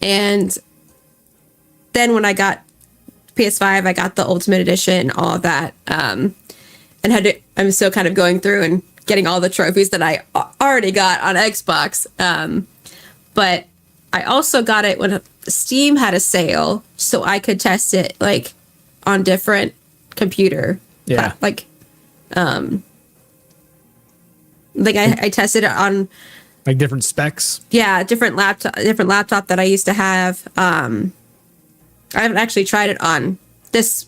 And then when I got PS5, I got the Ultimate Edition, all of that. And I'm still kind of going through and getting all the trophies that I already got on Xbox. But I also got it when Steam had a sale, so I could test it like on different computer. Yeah. I tested it on Like different specs. different laptop that I used to have. I haven't actually tried it on this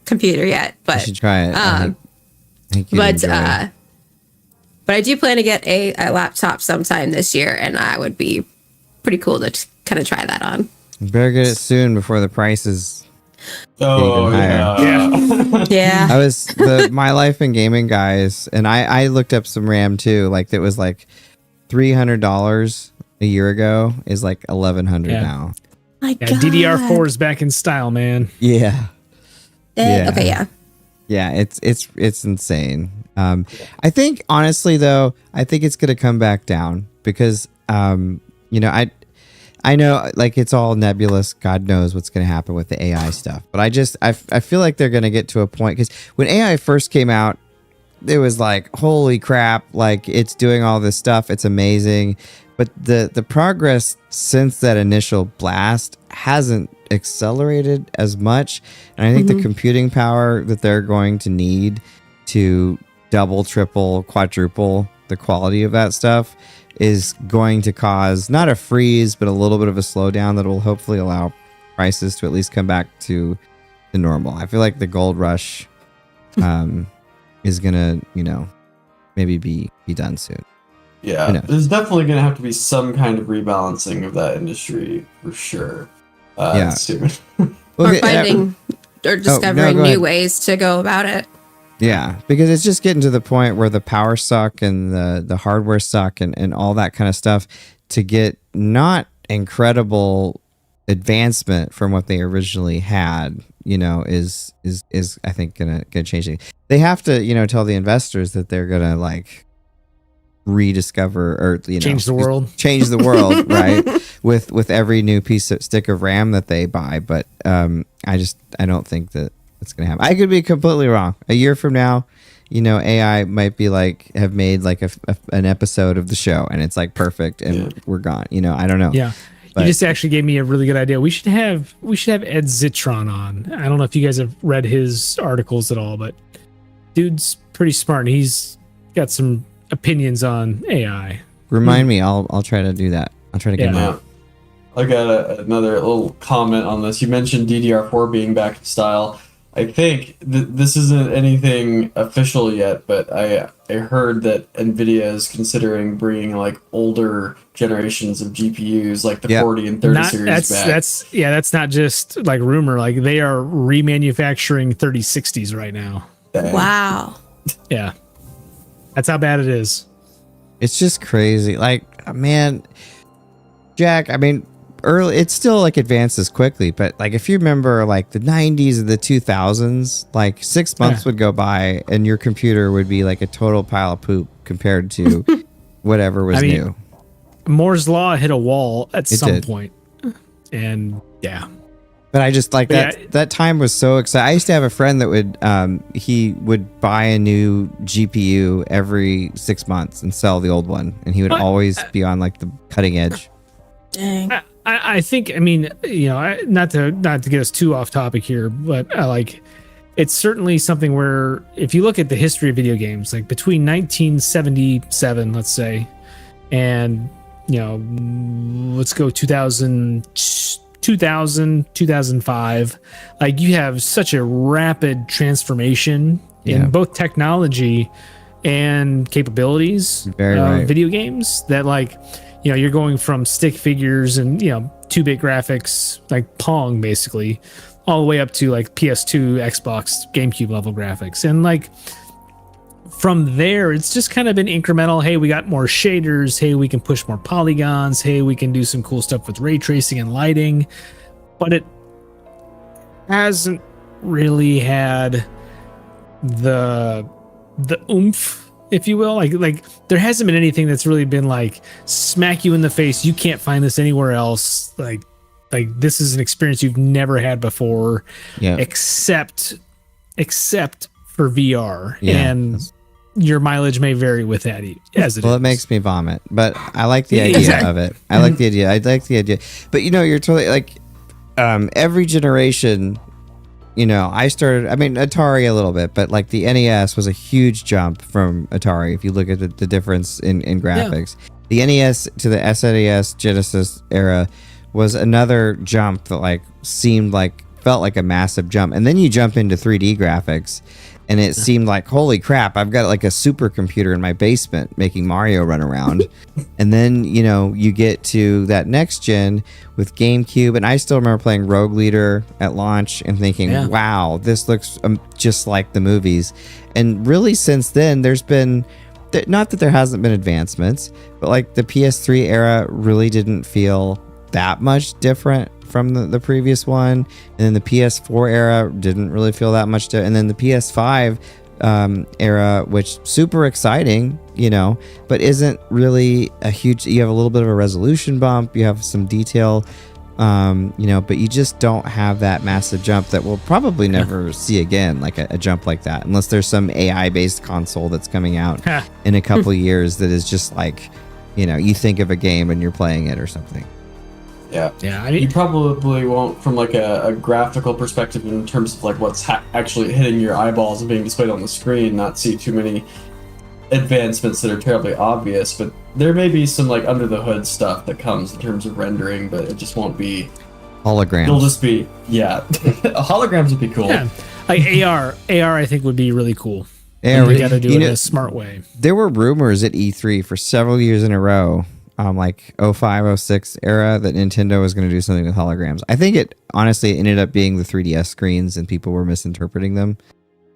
computer yet, You but should try it. I think you'd but enjoy it. but I do plan to get a laptop sometime this year, and I would be pretty cool to kind of try that on. You better get it soon before the prices. Oh Even higher. yeah. Yeah. I was the My Life in Gaming guys, and I looked up some RAM too. Like that was like $300 a year ago is like $1,100 Yeah. now. My Yeah, God. DDR4 is back in style, man. Yeah. Dang. yeah. Okay. Yeah. Yeah, it's insane. I think honestly though, I think it's gonna come back down because you know, I know like it's all nebulous. God knows what's gonna happen with the AI stuff. But I feel like they're gonna get to a point because when AI first came out, it was like, holy crap, like it's doing all this stuff, it's amazing. But the progress since that initial blast hasn't accelerated as much. And I think the computing power that they're going to need to double, triple, quadruple the quality of that stuff is going to cause not a freeze, but a little bit of a slowdown that will hopefully allow prices to at least come back to the normal. I feel like the gold rush is gonna, you know, maybe be done soon. Yeah, You know. there's definitely going to have to be some kind of rebalancing of that industry for sure. Yeah. Soon. Or Okay, finding or discovering go new ahead. ways to go about it. Yeah, because it's just getting to the point where the power suck and the hardware suck and all that kind of stuff to get not incredible advancement from what they originally had, you know, is I think gonna change things. They have to, you know, tell the investors that they're gonna like rediscover or you know Change the world. change the world, right? With every new stick of RAM that they buy, but I don't think that it's gonna happen. I could be completely wrong. A year from now, you know, AI might be like have made like an episode of the show, and it's like perfect, and we're gone. You know, I don't know. Yeah. But- You just actually gave me a really good idea. We should have Ed Zitron on. I don't know if you guys have read his articles at all, but dude's pretty smart. And he's got some opinions on AI. Remind me. I'll try to do that. I'll try to get him Yeah. out. I got another little comment on this. You mentioned DDR4 being back in style. I think this isn't anything official yet, but I heard that NVIDIA is considering bringing like older generations of GPUs, like the 40 and 30 series back. That's not just like rumor. Like they are remanufacturing 3060s right now. Dang. Wow. Yeah. That's how bad it is. It's just crazy. Like, man, Jack, I mean, early, it still like advances quickly, but like if you remember like the 90s and the 2000s, like 6 months would go by and your computer would be like a total pile of poop compared to whatever was I mean, new. Moore's law hit a wall at It some did. point. And yeah. But I just like But that. That time was so exciting. I used to have a friend that would he would buy a new GPU every 6 months and sell the old one, and he would always be on like the cutting edge. Dang. I think, I mean, you know, not to get us too off topic here, but like, it's certainly something where if you look at the history of video games, like between 1977, let's say, and, you know, let's go 2000, 2005, like you have such a rapid transformation in both technology and capabilities of video games that, like, you know, you're going from stick figures and, you know, 2-bit graphics, like Pong basically, all the way up to like PS2, Xbox, GameCube level graphics. And like from there, it's just kind of been incremental. Hey, we got more shaders. Hey, we can push more polygons. Hey, we can do some cool stuff with ray tracing and lighting. But it hasn't really had the oomph, if you will. Like there hasn't been anything that's really been like smack you in the face. You can't find this anywhere else. Like this is an experience you've never had before, except for VR. And your mileage may vary with that as it is. Well, it makes me vomit, but I like the idea of it. I like the idea. But you know, you're totally like every generation. You know, Atari a little bit, but like the NES was a huge jump from Atari. If you look at the difference in graphics, the NES to the SNES Genesis era was another jump that felt like a massive jump. And then you jump into 3D graphics, and it seemed like, holy crap, I've got like a supercomputer in my basement making Mario run around. And then, you know, you get to that next gen with GameCube, and I still remember playing Rogue Leader at launch and thinking, wow, this looks just like the movies. And really since then, there's been, not that there hasn't been advancements, but like the PS3 era really didn't feel that much different from the previous one, and then the PS4 era didn't really feel that much and then the PS5 era, which super exciting, you know, but isn't really a huge. You have a little bit of a resolution bump, you have some detail, you know, but you just don't have that massive jump that we'll probably never see again, like a jump like that, unless there's some AI based console that's coming out in a couple years that is just like, you know, you think of a game and you're playing it or something. Yeah. I mean, you probably won't, from like a graphical perspective, in terms of like what's actually hitting your eyeballs and being displayed on the screen, not see too many advancements that are terribly obvious. But there may be some like under the hood stuff that comes in terms of rendering, but it just won't be holograms. It'll just be holograms would be cool. Yeah. Like AR I think would be really cool. Yeah, we got to do it in a smart way. There were rumors at E3 for several years in a row, like 05, 06 era, that Nintendo was going to do something with holograms. I think it honestly ended up being the 3DS screens, and people were misinterpreting them.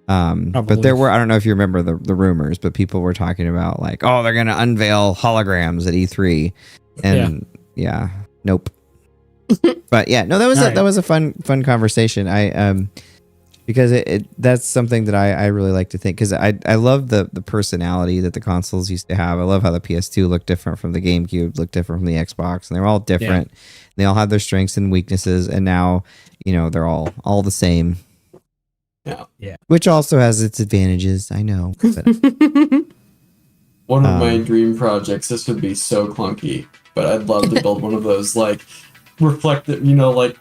But there were, I don't know if you remember the rumors, but people were talking about like, oh, they're going to unveil holograms at E3, and nope. But yeah, no, that was a fun conversation. Because that's something that I really like to think, because I love the personality that the consoles used to have. I love how the PS2 looked different from the GameCube, looked different from the Xbox, and they're all different. Yeah. They all have their strengths and weaknesses, and now, you know, they're all the same. Yeah. Which also has its advantages, I know. But, one of my dream projects, this would be so clunky, but I'd love to build one of those, like, reflective, you know, like,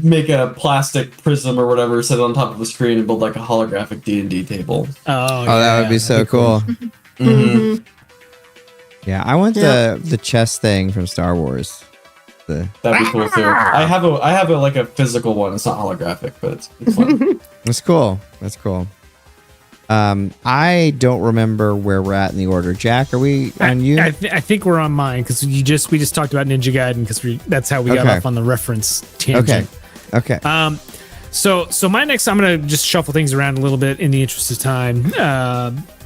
make a plastic prism or whatever, set it on top of the screen, and build like a holographic D&D table. Oh, that would be so cool. Mm-hmm. Yeah, I want the chess thing from Star Wars. That'd be cool too. I have a like a physical one. It's not holographic, but it's fun. That's cool. That's cool. I don't remember where we're at in the order. Jack, are we on you? I think we're on mine, because we just talked about Ninja Gaiden, because that's how we got off on the reference tangent. Okay. So my next, I'm gonna just shuffle things around a little bit in the interest of time.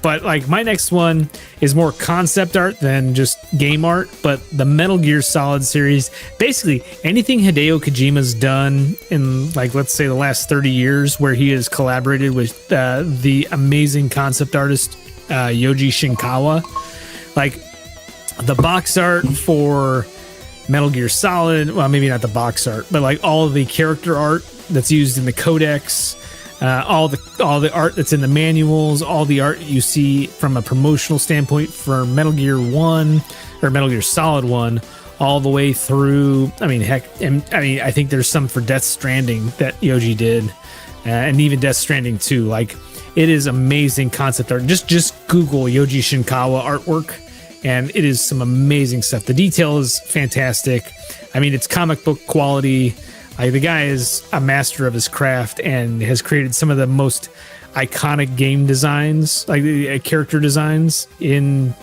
But like my next one is more concept art than just game art. But the Metal Gear Solid series, basically anything Hideo Kojima's done in, like, let's say the last 30 years, where he has collaborated with the amazing concept artist Yoji Shinkawa, like the box art for Metal Gear Solid. Well, maybe not the box art, but like all of the character art that's used in the codex, all the art that's in the manuals, all the art you see from a promotional standpoint for Metal Gear 1 or Metal Gear Solid 1, all the way through. I mean, heck, I think there's some for Death Stranding that Yoji did, and even Death Stranding 2. Like, it is amazing concept art. Just Google Yoji Shinkawa artwork, and it is some amazing stuff. The detail is fantastic. I mean, it's comic book quality. The guy is a master of his craft and has created some of the most iconic game designs, like character designs in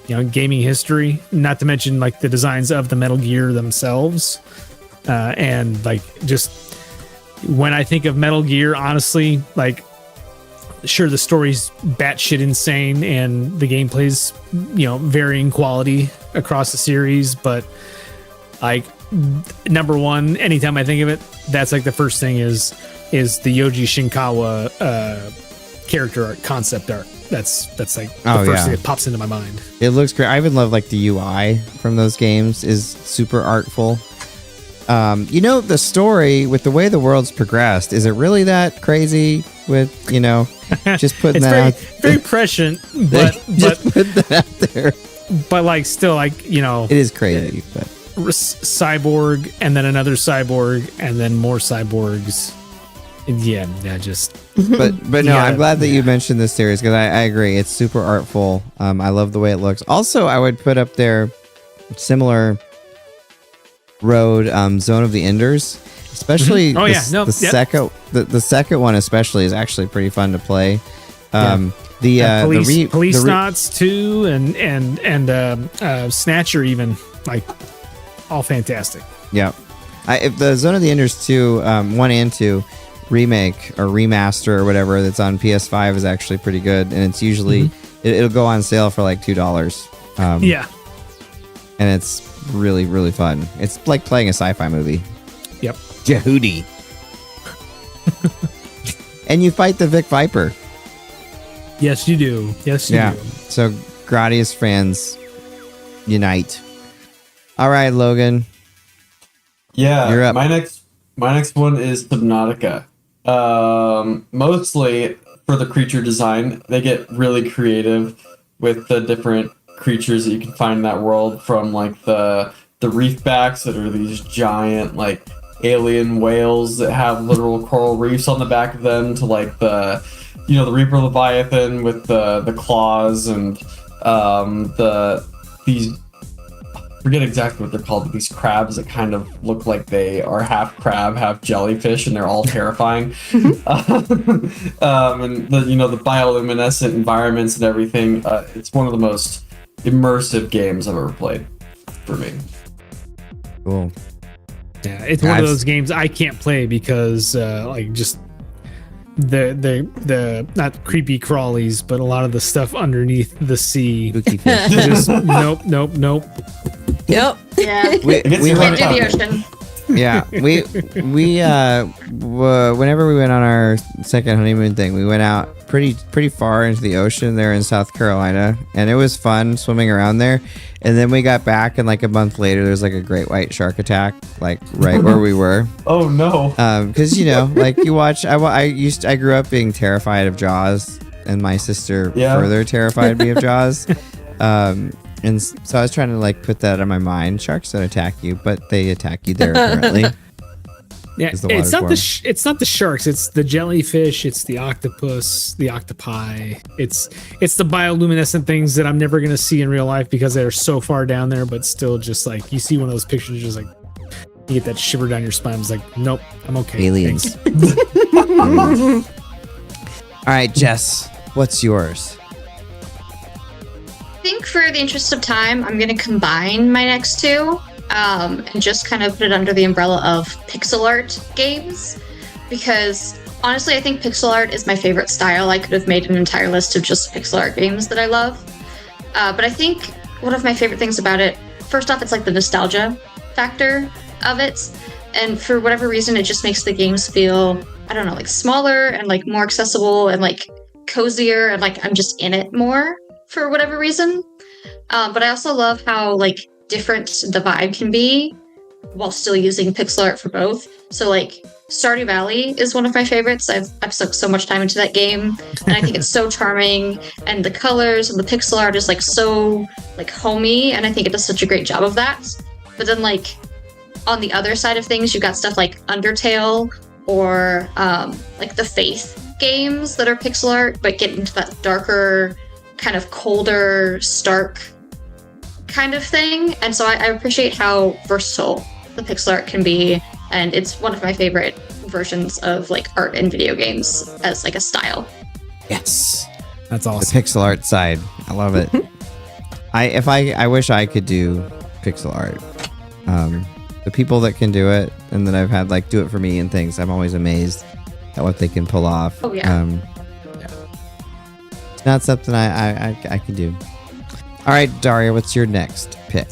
gaming history. Not to mention like the designs of the Metal Gear themselves, and like just when I think of Metal Gear, honestly, like, sure, the story's batshit insane and the gameplay's varying quality across the series, but like, number one, anytime I think of it, that's like the first thing is the Yoji Shinkawa character art, concept art. That's like the first thing that pops into my mind. It looks great. I even love like the UI from those games is super artful. The story with the way the world's progressed, is it really that crazy with just putting that out? Very prescient, but put that out there. But like still like it is crazy, but cyborg and then another cyborg and then more cyborgs. But no, I'm glad that you mentioned this series because I agree, it's super artful. I love the way it looks. Also, I would put up there similar road, Zone of the Enders, especially the second one especially is actually pretty fun to play. Police Knots too, and Snatcher even, like, all fantastic. Yeah, if the Zone of the Enders 2, 1 and 2 remake or remaster or whatever that's on PS5 is actually pretty good, and it's usually it'll go on sale for like $2. And it's really, really fun. It's like playing a sci-fi movie. Yep. Jehudi. And you fight the Vic Viper. Yes, you do. Yes, you do. So Gradius fans unite. All right, Logan. Yeah, you're up. My next one is Subnautica. Mostly for the creature design, they get really creative with the different creatures that you can find in that world, from like the reef backs that are these giant like alien whales that have literal coral reefs on the back of them, to like the Reaper Leviathan with the claws, and these, forget exactly what they're called, but these crabs that kind of look like they are half crab, half jellyfish, and they're all terrifying. And the bioluminescent environments and everything. It's one of the most immersive games I've ever played for me. Cool. Yeah, it's one of those games I can't play because like just the not creepy crawlies, but a lot of the stuff underneath the sea. Just nope. Yep. Yeah. We Can't do the ocean. Yeah, we whenever we went on our second honeymoon thing, we went out pretty far into the ocean there in South Carolina, and it was fun swimming around there. And then we got back, and like a month later, there's like a great white shark attack, like right where we were. Oh no! Because like you watch, I grew up being terrified of Jaws, and my sister further terrified me of Jaws. And so I was trying to like put that on my mind. Sharks don't attack you, but they attack you there apparently. Yeah, it's not the sharks. It's the jellyfish. It's the octopus, the octopi. It's the bioluminescent things that I'm never gonna see in real life because they're so far down there. But still, just like you see one of those pictures, just like you get that shiver down your spine. It's like, nope, I'm okay. Aliens. All right, Jess, what's yours? I think for the interest of time, I'm going to combine my next two and just kind of put it under the umbrella of pixel art games, because honestly, I think pixel art is my favorite style. I could have made an entire list of just pixel art games that I love. But I think one of my favorite things about it, first off, it's like the nostalgia factor of it. And for whatever reason, it just makes the games feel, I don't know, like smaller and like more accessible and like cozier, and like I'm just in it more for whatever reason. But I also love how like different the vibe can be while still using pixel art for both. So like Stardew Valley is one of my favorites. I've sucked so much time into that game, and I think it's so charming, and the colors and the pixel art is like so like homey, and I think it does such a great job of that. But then like on the other side of things, you've got stuff like Undertale or like the Faith games that are pixel art but get into that darker, kind of colder, stark kind of thing. And so I appreciate how versatile the pixel art can be, and it's one of my favorite versions of like art in video games as like a style. Yes. That's The awesome. pixel art side. I love it. I wish I could do pixel art. The people that can do it and that I've had like do it for me and things, I'm always amazed at what they can pull off. Oh, yeah. It's not something I can do. All right, Darria, what's your next pick?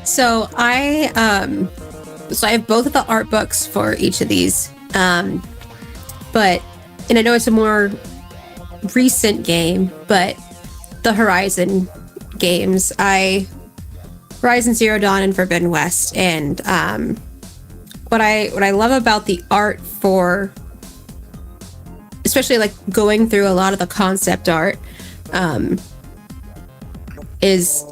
So I have both of the art books for each of these. But I know it's a more recent game, but the Horizon games, Horizon Zero Dawn and Forbidden West, and what I love about the art for, especially like going through a lot of the concept art, is,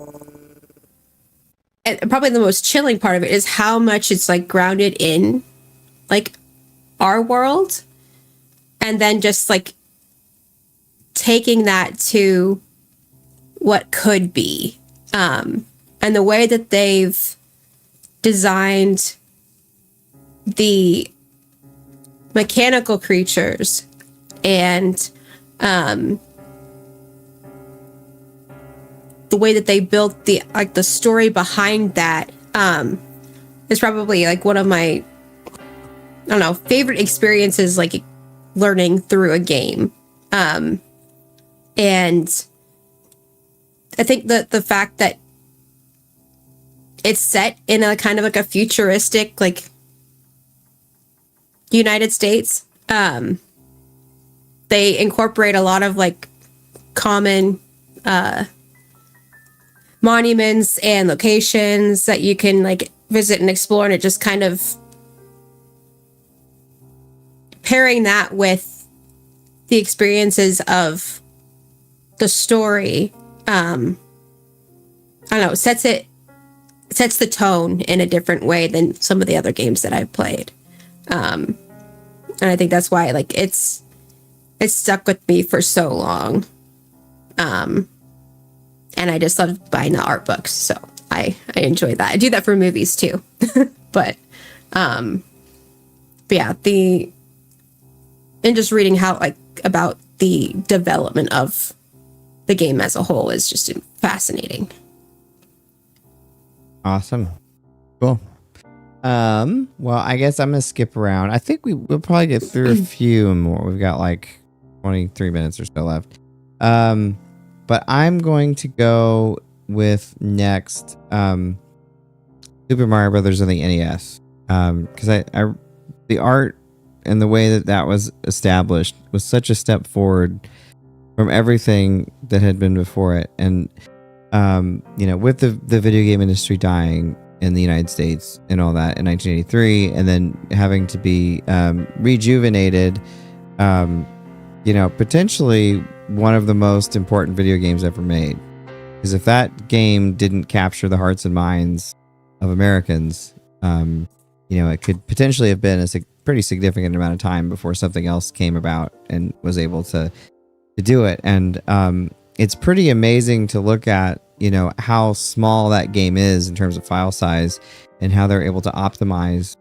and probably the most chilling part of it is how much it's like grounded in like our world, and then just like taking that to what could be, and the way that they've designed the mechanical creatures and the way that they built the story behind that is probably like one of my, I don't know, favorite experiences, like learning through a game. And I think that the fact that it's set in a kind of like a futuristic, like United States, they incorporate a lot of like common monuments and locations that you can like visit and explore, and it just kind of pairing that with the experiences of the story, I don't know, sets the tone in a different way than some of the other games that I've played. And I think that's why like it's stuck with me for so long. And I just love buying the art books, so I enjoy that. I do that for movies too. but yeah, and just reading how like about the development of the game as a whole is just fascinating. Awesome. Cool. Well, I guess I'm gonna skip around. I think we'll probably get through a few more. We've got like 23 minutes or so left. But I'm going to go with next Super Mario Brothers on the NES. Because the art and the way that was established was such a step forward from everything that had been before it. And with the video game industry dying in the United States and all that in 1983, and then having to be rejuvenated, potentially one of the most important video games ever made. Because if that game didn't capture the hearts and minds of Americans, it could potentially have been a pretty significant amount of time before something else came about and was able to do it. And it's pretty amazing to look at, how small that game is in terms of file size, and how they're able to optimize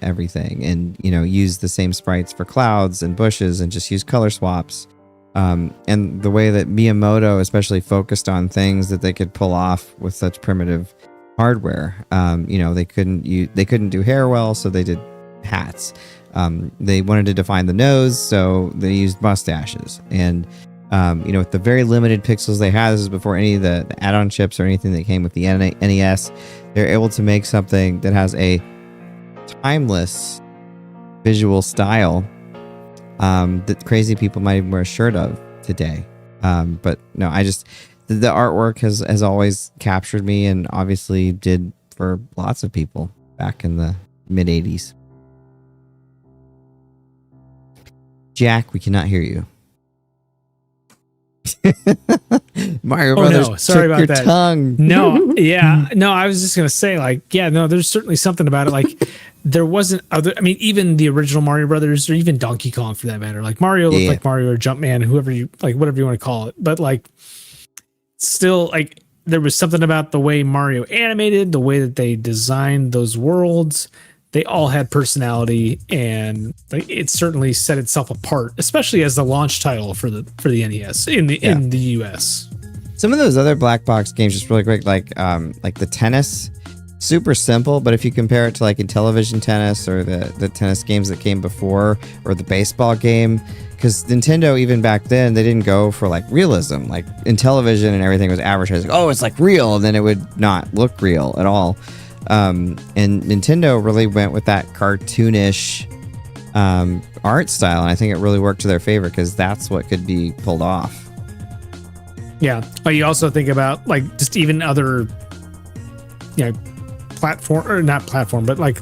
everything, and use the same sprites for clouds and bushes, and just use color swaps. And the way that Miyamoto especially focused on things that they could pull off with such primitive hardware. They couldn't do hair well, so they did hats. They wanted to define the nose, so they used mustaches. And with the very limited pixels they had, this is before any of the add-on chips or anything that came with the NES, they're able to make something that has a timeless visual style that crazy people might even wear a shirt of today. But no, the artwork has always captured me, and obviously did for lots of people back in the mid 80s. Jack, we cannot hear you. Mario Brothers, no, sorry took about your that. tongue. No, yeah, no, I was just gonna say, like, yeah, no, there's certainly something about it. Like, there wasn't other. I mean, even the original Mario Brothers, or even Donkey Kong for that matter. Like Mario looked like Mario or Jumpman, whoever you like, whatever you want to call it. But like, still, like, there was something about the way Mario animated, the way that they designed those worlds. They all had personality, and like, it certainly set itself apart, especially as the launch title for the NES in the US. Some of those other black box games just really great, like the tennis, super simple, but if you compare it to like Intellivision tennis or the tennis games that came before, or the baseball game, because Nintendo, even back then, they didn't go for like realism. Like Intellivision and everything was advertised like, oh, it's like real, and then it would not look real at all. And Nintendo really went with that cartoonish art style, and I think it really worked to their favor because that's what could be pulled off. Yeah, but you also think about like just even other, platform, or not platform, but like,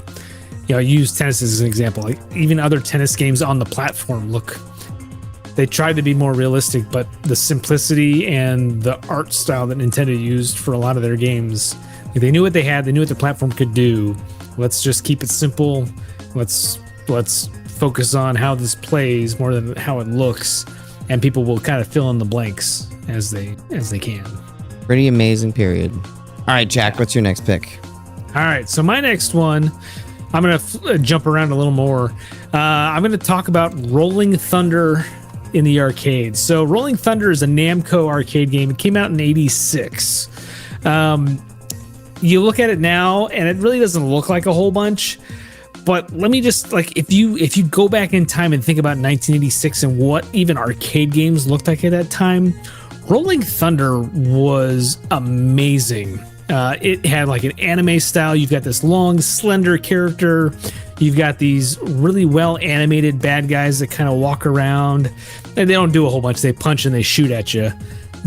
use tennis as an example. Like even other tennis games on the platform they tried to be more realistic, but the simplicity and the art style that Nintendo used for a lot of their games. They knew what they had. They knew what the platform could do. Let's just keep it simple. Let's focus on how this plays more than how it looks, and people will kind of fill in the blanks as they can. Pretty amazing period. All right, Jack, what's your next pick? All right, so my next one, I'm gonna jump around a little more. I'm gonna talk about Rolling Thunder in the arcade. So Rolling Thunder is a Namco arcade game. It came out in '86. You look at it now, and it really doesn't look like a whole bunch. But let me just, like, if you go back in time and think about 1986 and what even arcade games looked like at that time, Rolling Thunder was amazing. It had like an anime style. You've got this long, slender character. You've got these really well animated bad guys that kind of walk around, and they don't do a whole bunch. They punch and they shoot at you,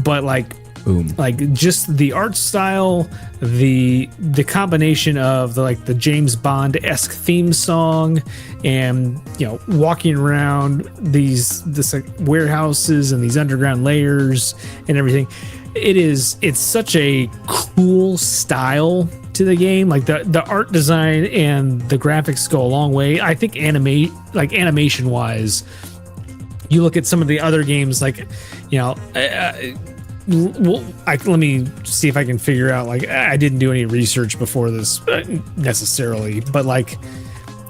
but like, boom, like just the art style, the combination of the James Bond-esque theme song, and walking around this like warehouses and these underground layers and everything. It's such a cool style to the game. Like the art design and the graphics go a long way. I think animation wise, you look at some of the other games, like let me see if I can figure out. Like, I didn't do any research before this necessarily, but like,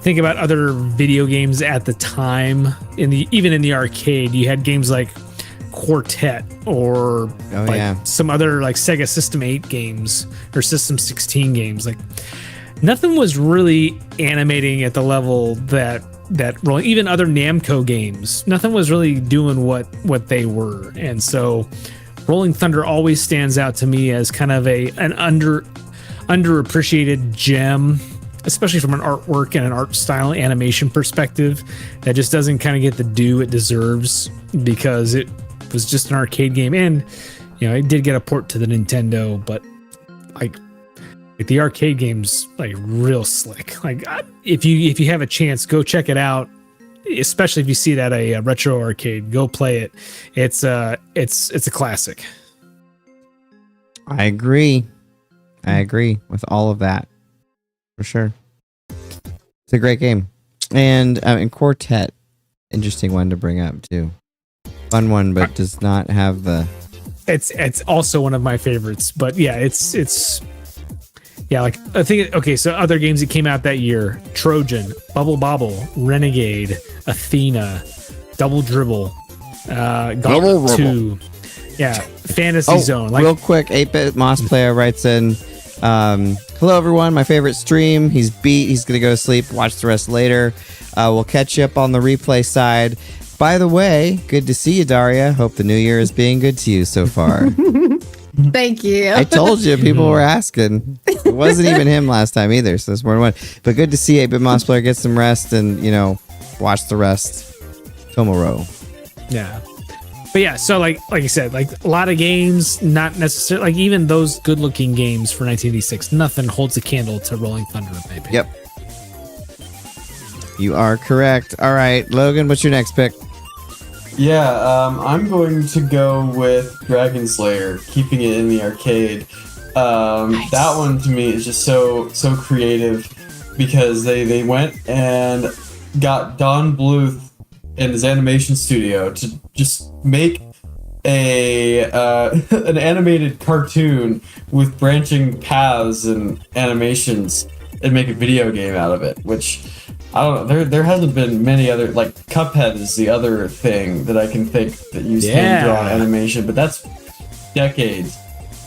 think about other video games at the time. Even in the arcade, you had games like Quartet or some other like Sega System 8 games or System 16 games. Like, nothing was really animating at the level that Rolling. Even other Namco games, nothing was really doing what they were, and so Rolling Thunder always stands out to me as kind of an underappreciated gem, especially from an artwork and an art style animation perspective, that just doesn't kind of get the due it deserves because it was just an arcade game. And it did get a port to the Nintendo, but like the arcade game's like real slick. Like, if you have a chance, go check it out. Especially if you see it at a retro arcade, go play it. It's a classic. I agree with all of that, for sure. It's a great game, and Quartet, interesting one to bring up too. Fun one, but does not have the. It's also one of my favorites, but yeah, it's. Yeah, like I think, okay, so other games that came out that year: Trojan, Bubble Bobble, Renegade, Athena, Double Dribble, Gauntlet 2, Fantasy Zone. Like, real quick, 8-Bit Moss Player writes in, hello everyone, my favorite stream. He's beat, he's gonna go to sleep, watch the rest later. We'll catch you up on the replay side. By the way, good to see you, Darria. Hope the new year is being good to you so far. Thank you. I told you, people were asking. It wasn't even him last time either, so it's more than one. But good to see 8-Bit Moss Player get some rest and, watch the rest. Tomorrow. Yeah. But yeah, so like you said, like a lot of games, not necessarily like even those good-looking games for 1986, nothing holds a candle to Rolling Thunder in my opinion. Yep. You are correct. All right, Logan, what's your next pick? Yeah, I'm going to go with Dragon Slayer, keeping it in the arcade. Nice. That one to me is just so creative because they went and got Don Bluth in his animation studio to just make a an animated cartoon with branching paths and animations and make a video game out of it, which I don't know. There hasn't been many other, like Cuphead is the other thing that I can think that used hand-drawn animation, but that's decades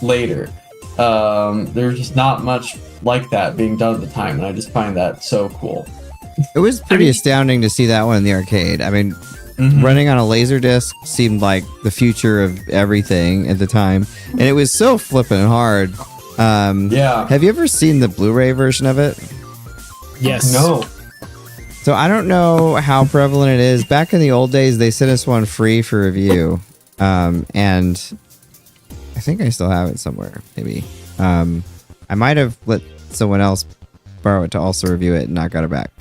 later. There's just not much like that being done at the time, and I just find that so cool. It was pretty astounding to see that one in the arcade. I mean, running on a laser disc seemed like the future of everything at the time, and it was so flippin' hard. Yeah. Have you ever seen the Blu-ray version of it? Yes. No. So I don't know how prevalent it is. Back in the old days, they sent us one free for review, and I think I still have it somewhere. Maybe I might have let someone else borrow it to also review it and not got it back.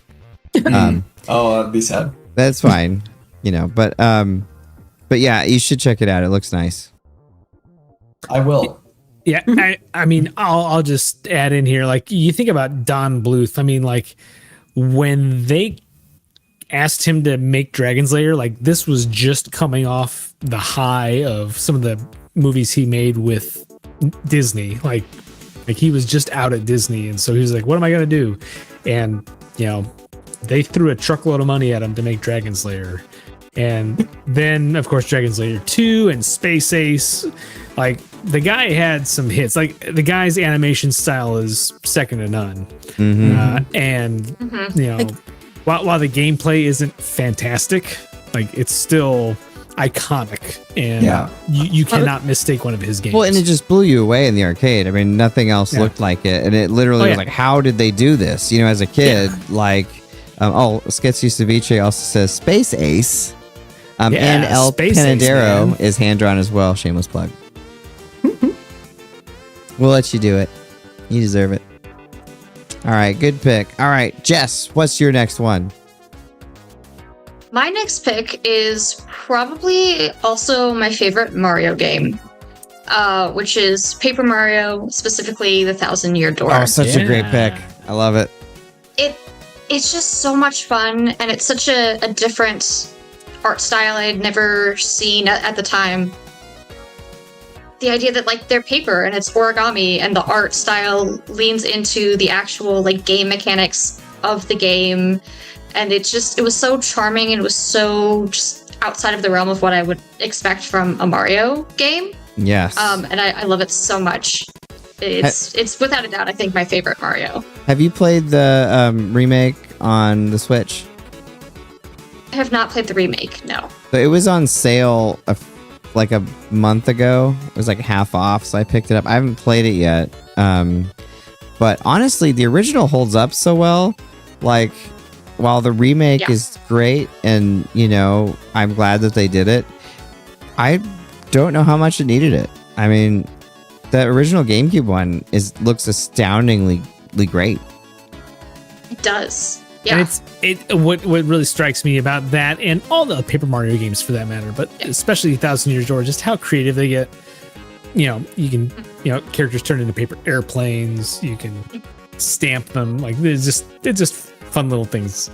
Oh, that'd be sad. That's fine, you know. But yeah, you should check it out. It looks nice. I will. Yeah, I mean, I'll just add in here, like, you think about Don Bluth. I mean, like, when they asked him to make Dragon Slayer, like, this was just coming off the high of some of the movies he made with Disney. Like he was just out at Disney, and so he was like, what am I gonna do? And, you know, they threw a truckload of money at him to make Dragon Slayer. And then, of course, Dragon Slayer 2 and Space Ace. Like, the guy had some hits. Like, the guy's animation style is second to none. And, you know, while the gameplay isn't fantastic, like, it's still iconic. And you cannot mistake one of his games. Well, and it just blew you away in the arcade. I mean, nothing else looked like it. And it literally was like, how did they do this? You know, as a kid, like, Sketchy Ceviche also says Space Ace. And El Space Ace, Panadero man. is hand-drawn as well. Shameless plug. We'll let you do it. You deserve it. All right, good pick. All right, Jess, what's your next one? My next pick is probably also my favorite Mario game, which is Paper Mario, specifically the Thousand Year Door. Oh, such a great pick. I love it. It's just so much fun, and it's such a different art style I had never seen at the time. The idea that, like, they're paper and it's origami, and the art style leans into the actual, like, game mechanics of the game, and it was so charming, and it was so just outside of the realm of what I would expect from a Mario game. Yes. And I love it so much. It's without a doubt, I think, my favorite Mario. Have you played the remake on the Switch? I have not played the remake, no. So it was on sale like a month ago. It was like half off, so I picked it up. I haven't played it yet. But honestly, the original holds up so well. Like, while the remake is great, and, you know, I'm glad that they did it, I don't know how much it needed it. I mean, the original GameCube one looks astoundingly great. It does. Yeah. And what really strikes me about that, and all the Paper Mario games for that matter, but especially Thousand Year Door, just how creative they get. You know, you can, you know, characters turn into paper airplanes. You can stamp them. Like, it's just fun little things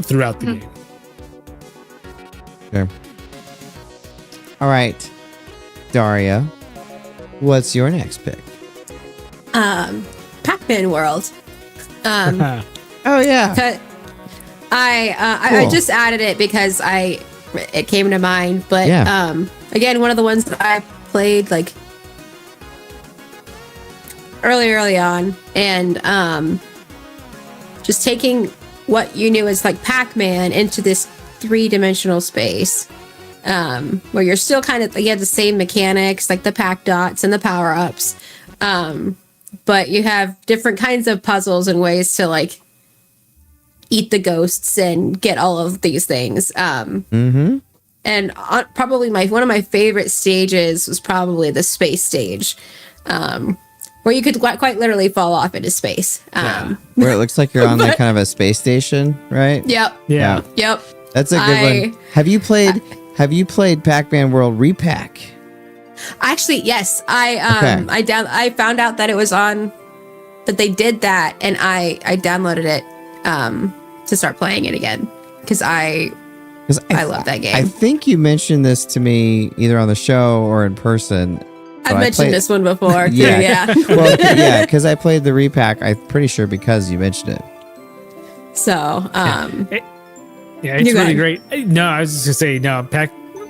throughout the game. Okay. All right, Darria, what's your next pick? Pac-Man World. Oh yeah. I just added it because it came to mind, but again, one of the ones that I played like early on, and just taking what you knew as like Pac-Man into this 3-dimensional space, where you're still kind of, you have the same mechanics, like the Pac dots and the power-ups, but you have different kinds of puzzles and ways to like eat the ghosts and get all of these things. And probably one of my favorite stages was probably the space stage, where you could quite literally fall off into space. Where it looks like you're on like kind of a space station, right? Yep. Yeah. Yep. That's a good one. Have you played Pac-Man World Repack? Actually, yes. I found out that it was on, that they did that, and I downloaded it to start playing it again because I love that game. I think you mentioned this to me either on the show or in person. I've mentioned this one before too. Yeah. Well, yeah, because I played the repack. I'm pretty sure because you mentioned it. So, it's really great. No, I was just gonna say no.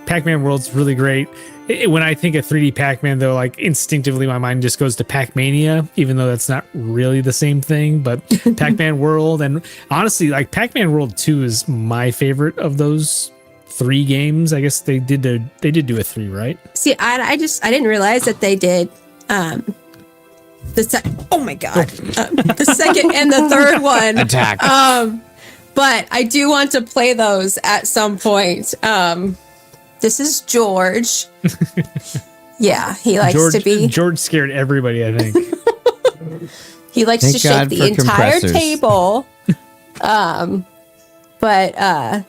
Pac-Man World's really great. When I think of 3D Pac-Man, though, like instinctively my mind just goes to Pac-Mania, even though that's not really the same thing. But Pac-Man World, and honestly, like Pac-Man World 2 is my favorite of those 3 games. I guess they did do a 3, right? See, I didn't realize that they did oh my god, the second and the third one. Attack. But I do want to play those at some point. This is George. Yeah, he likes to be. George scared everybody, I think. He likes to shake the entire table. But yeah,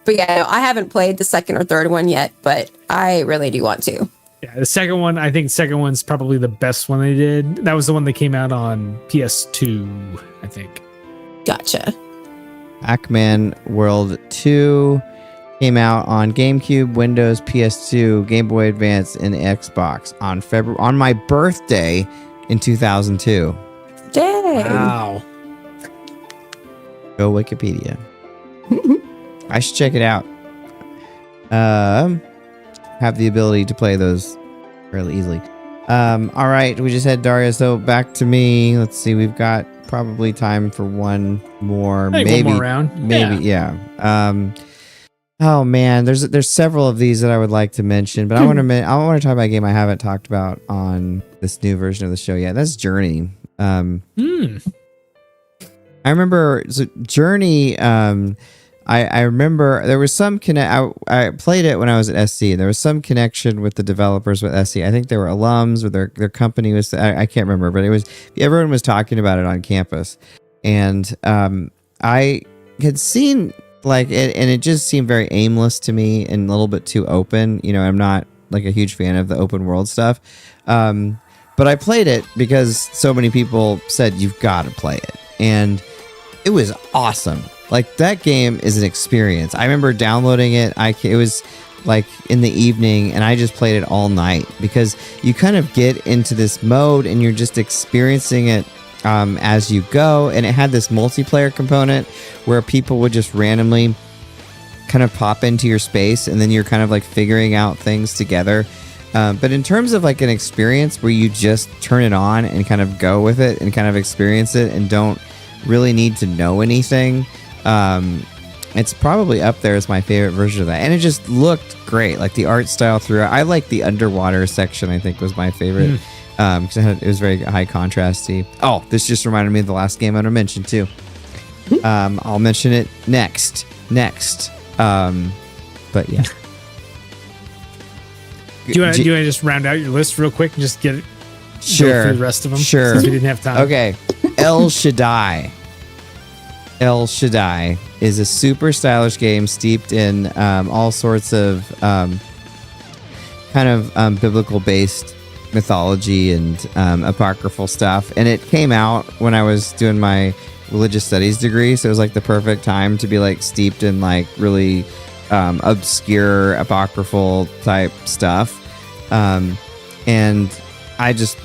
no, I haven't played the second or third one yet, but I really do want to. Yeah, the second one, I think second one's probably the best one they did. That was the one that came out on PS2, I think. Gotcha. Pac-Man World 2 came out on GameCube, Windows, PS2, Game Boy Advance, and Xbox on my birthday in 2002. Dang. Wow. Go Wikipedia. I should check it out. Have the ability to play those fairly easily. All right, we just had Darria, so back to me. Let's see, we've got probably time for one more, maybe one more round. Maybe, yeah. Oh man, there's several of these that I would like to mention, but I want to talk about a game I haven't talked about on this new version of the show yet. That's Journey. I remember Journey. I remember there was some I played it when I was at SC, and there was some connection with the developers with SC. I think they were alums, or their company was. I can't remember, but it was, everyone was talking about it on campus, and I had seen like it, and it just seemed very aimless to me and a little bit too open. You know, I'm not like a huge fan of the open world stuff, but I played it because so many people said you've got to play it, and it was awesome. Like, that game is an experience. I remember downloading it. It was like in the evening, and I just played it all night because you kind of get into this mode and you're just experiencing it as you go. And it had this multiplayer component where people would just randomly kind of pop into your space, and then you're kind of like figuring out things together. But in terms of like an experience where you just turn it on and kind of go with it and kind of experience it and don't really need to know anything, it's probably up there as my favorite version of that. And it just looked great, like the art style throughout. I like the underwater section, I think was my favorite, because it was very high contrasty. Oh, this just reminded me of the last game I'm gonna mention too. I'll mention it next. But yeah. Do you want to just round out your list real quick and just get it? Sure. Go through the rest of them. Sure. Since we didn't have time. Okay. El Shaddai. El Shaddai is a super stylish game steeped in all sorts of kind of biblical-based mythology and apocryphal stuff. And it came out when I was doing my religious studies degree, so it was like the perfect time to be like steeped in like really obscure apocryphal type stuff. And I just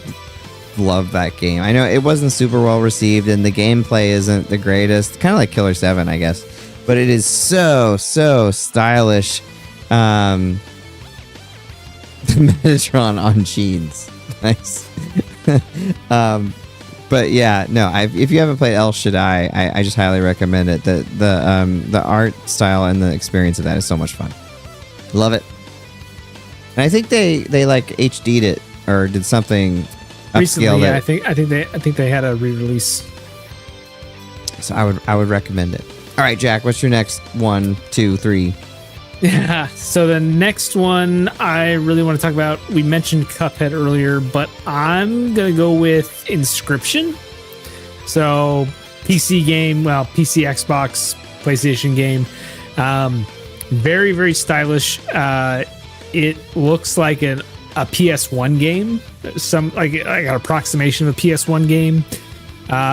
love that game. I know it wasn't super well received and the gameplay isn't the greatest, kind of like Killer 7, I guess, but it is so stylish. The Metatron on jeans. Nice. But yeah, no, if you haven't played El Shaddai, I just highly recommend it. The art style and the experience of that is so much fun. Love it. And I think they like HD'd it or did something recently. Yeah, it. I think they had a re-release. So I would recommend it. All right, Jack, what's your next 1, 2, 3? Yeah. So the next one I really want to talk about, we mentioned Cuphead earlier, but I'm going to go with Inscription. So PC game, well, PC, Xbox, PlayStation game. Very, very stylish. It looks like a PS1 game, some like an approximation of a PS1 game.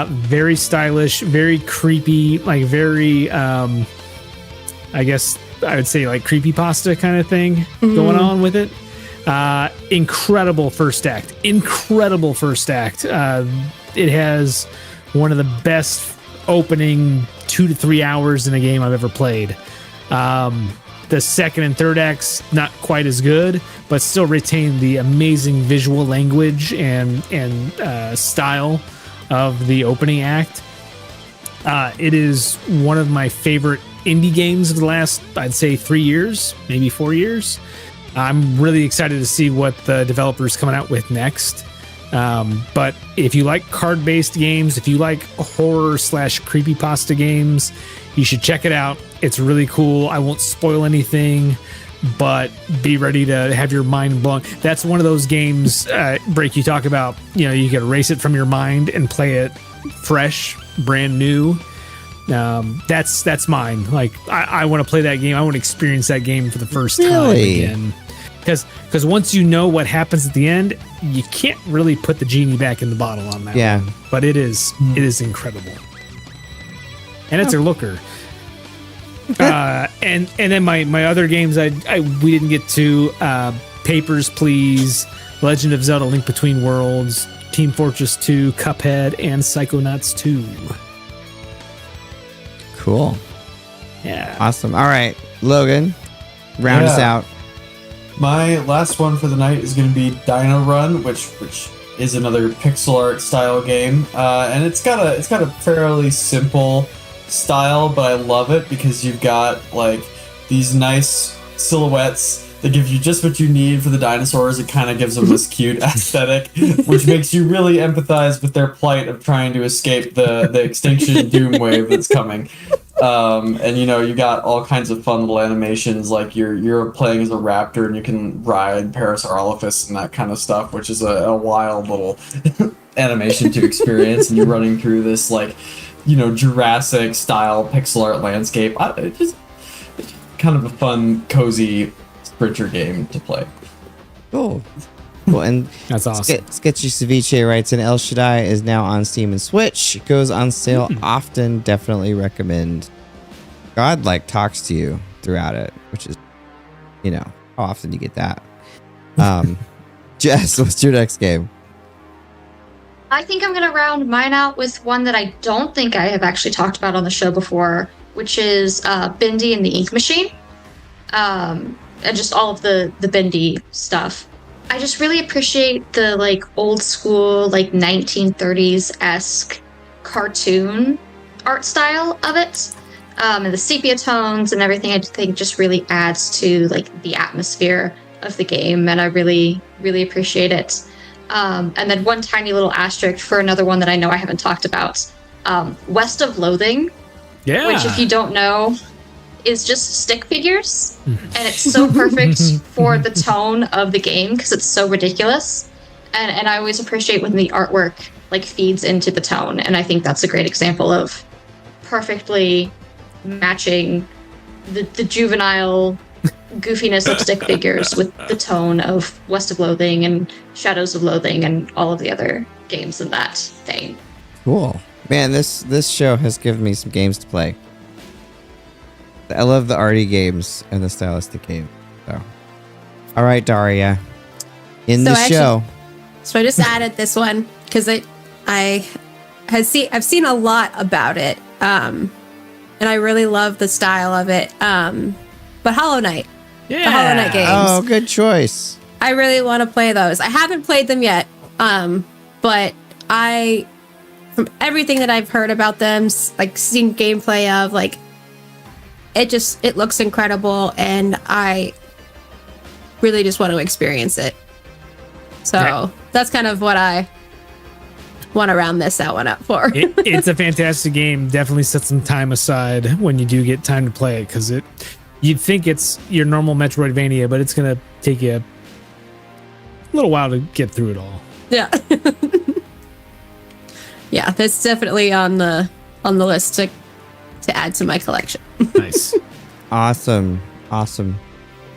Very stylish, very creepy, like very, I guess I would say like creepypasta kind of thing going on with it. Incredible first act. It has one of the best opening 2 to 3 hours in a game I've ever played. The second and third acts not quite as good, but still retain the amazing visual language and style of the opening act. It is one of my favorite indie games of the last, I'd say, 3 years, maybe 4 years. I'm really excited to see what the developer's coming out with next. But if you like card-based games, if you like horror / creepypasta games, you should check it out. It's really cool. I won't spoil anything, but be ready to have your mind blown. That's one of those games, Break, you talk about, you can erase it from your mind and play it fresh, brand new. That's mine. Like, I want to play that game. I want to experience that game for the first time again. Because once you know what happens at the end, you can't really put the genie back in the bottle on that one. But it is incredible. And it's a looker. And then my other games we didn't get to, Papers, Please, Legend of Zelda: Link Between Worlds, Team Fortress 2, Cuphead, and Psychonauts 2. Cool. Yeah. Awesome. All right, Logan, round us out. My last one for the night is going to be Dino Run, which is another pixel art style game, and it's got a fairly simple style, but I love it because you've got like these nice silhouettes that give you just what you need for the dinosaurs. It kind of gives them this cute aesthetic, which makes you really empathize with their plight of trying to escape the extinction doom wave that's coming. And you got all kinds of fun little animations, like you're playing as a raptor and you can ride Parasaurolophus and that kind of stuff, which is a wild little animation to experience. And you're running through this like, Jurassic style pixel art landscape. It's just kind of a fun, cozy sprinter game to play. Cool. And that's awesome. Sketchy Ceviche writes, and El Shaddai is now on Steam and Switch. It goes on sale often. Definitely recommend. God talks to you throughout it, which is, how often you get that. Jess, what's your next game? I think I'm going to round mine out with one that I don't think I have actually talked about on the show before, which is Bindi and the Ink Machine. And just all of the Bindi stuff. I just really appreciate the old school 1930s-esque cartoon art style of it. And the sepia tones and everything, I think just really adds to the atmosphere of the game, and I really, really appreciate it. And then one tiny little asterisk for another one that I know I haven't talked about. West of Loathing. Yeah. Which, if you don't know, is just stick figures. And it's so perfect for the tone of the game because it's so ridiculous. And I always appreciate when the artwork feeds into the tone. And I think that's a great example of perfectly matching the juvenile goofiness of stick figures with the tone of West of Loathing and Shadows of Loathing and all of the other games in that vein. Cool. Man, this show has given me some games to play. I love the arty games and the stylistic game. So, all right, Darria, show. So I just added this one because I've seen a lot about it, and I really love the style of it. But Hollow Knight, the Hollow Knight games. Oh, good choice. I really want to play those. I haven't played them yet, but from everything that I've heard about them, seen gameplay of, it looks incredible, and I really just want to experience it. So that's kind of what I want to round this one up for. It's a fantastic game. Definitely set some time aside when you do get time to play it, because you'd think it's your normal Metroidvania, but it's gonna take you a little while to get through it all. Yeah. Yeah, that's definitely on the list to add to my collection. Nice. Awesome.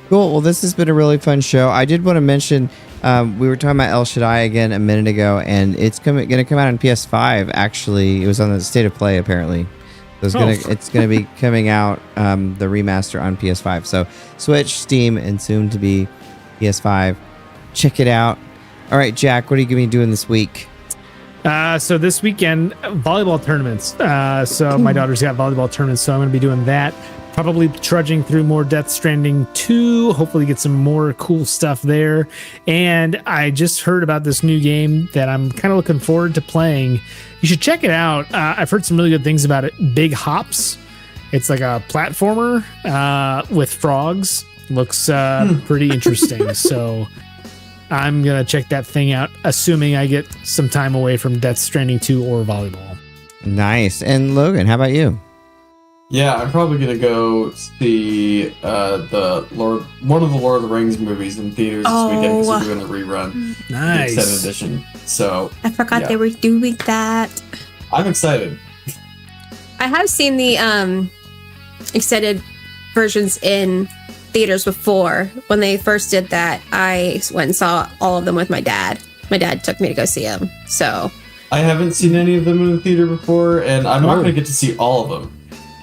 Cool. Well, this has been a really fun show. I did want to mention we were talking about El Shaddai again a minute ago, and it's going to come out on PS5. Actually, it was on the State of Play apparently. So it's going to be coming out the remaster on PS5. So Switch, Steam, and soon to be PS5. Check it out. All right, Jack, what are you going to be doing this week? So this weekend, volleyball tournaments. So my daughter's got volleyball tournaments, so I'm going to be doing that. Probably trudging through more Death Stranding 2. Hopefully get some more cool stuff there. And I just heard about this new game that I'm kind of looking forward to playing. You should check it out. I've heard some really good things about it. Big Hops. It's like a platformer with frogs. Looks pretty interesting. So I'm going to check that thing out, assuming I get some time away from Death Stranding 2 or volleyball. Nice. And Logan, how about you? Yeah, I'm probably gonna go see one of the Lord of the Rings movies in theaters this weekend because we're doing a rerun, Nice. the extended edition. So I forgot they were doing that. I'm excited. I have seen the extended versions in theaters before. When they first did that, I went and saw all of them with my dad. My dad took me to go see them. So I haven't seen any of them in the theater before, and I'm not gonna get to see all of them.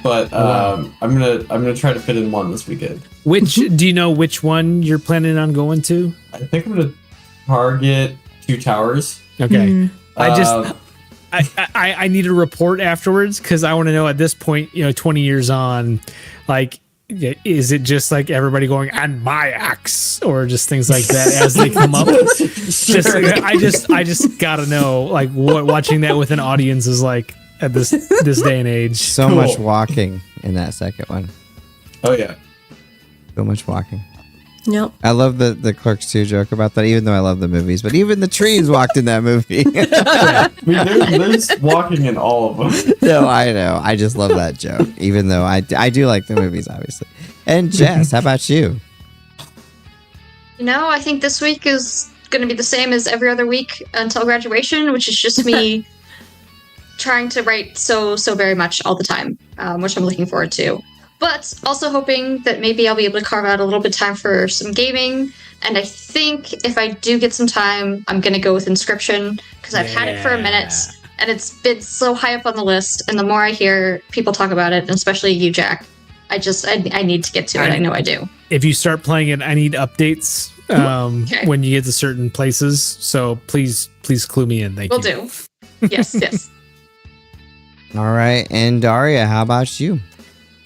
But I'm gonna try to fit in one this weekend. Do you know which one you're planning on going to? I think I'm gonna target Two Towers. Okay. I need a report afterwards because I want to know at this point, 20 years on, like, is it just like everybody going and my axe or just things like that as they come up? I just gotta know like what watching that with an audience is like at this day and age. So much walking in that second one. Oh yeah. So much walking. Nope. I love the Clerks 2 joke about that, even though I love the movies. But even the trees walked in that movie. I mean, there's walking in all of them. No, I know. I just love that joke, even though I do like the movies, obviously. And Jess, how about you? I think this week is going to be the same as every other week until graduation, which is just me trying to write so very much all the time, which I'm looking forward to. But also hoping that maybe I'll be able to carve out a little bit of time for some gaming. And I think if I do get some time, I'm going to go with Inscription because I've had it for a minute and it's been so high up on the list. And the more I hear people talk about it, and especially you, Jack, I need to get to it. I know I do. If you start playing it, I need updates when you get to certain places. So please clue me in. Thank you. Will do. Yes. All right. And Darria, how about you?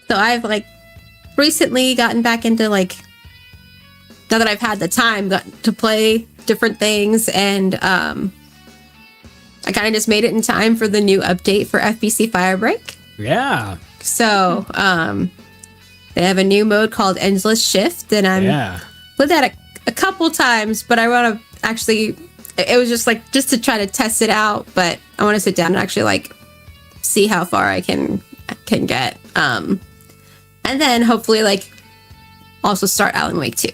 So I've recently gotten back into now that I've had the time to play different things, and I kind of just made it in time for the new update for FBC Firebreak. Yeah. So they have a new mode called Endless Shift, and I'm played that a couple times, but I want to actually. It was just to try to test it out, but I want to sit down and actually see how far I can get. And then hopefully also start Alan Wake 2.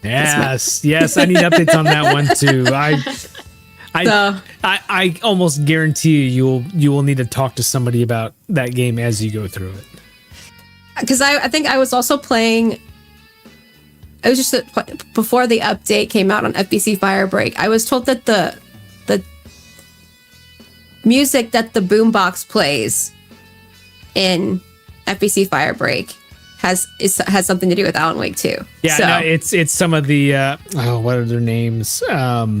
Yes. I need updates on that one too. I almost guarantee you will need to talk to somebody about that game as you go through it. Because I think I was also playing. It was just that before the update came out on FBC Firebreak, I was told that the music that the boombox plays in FBC Firebreak has something to do with Alan Wake 2. Yeah, so. No, it's some of the what are their names? I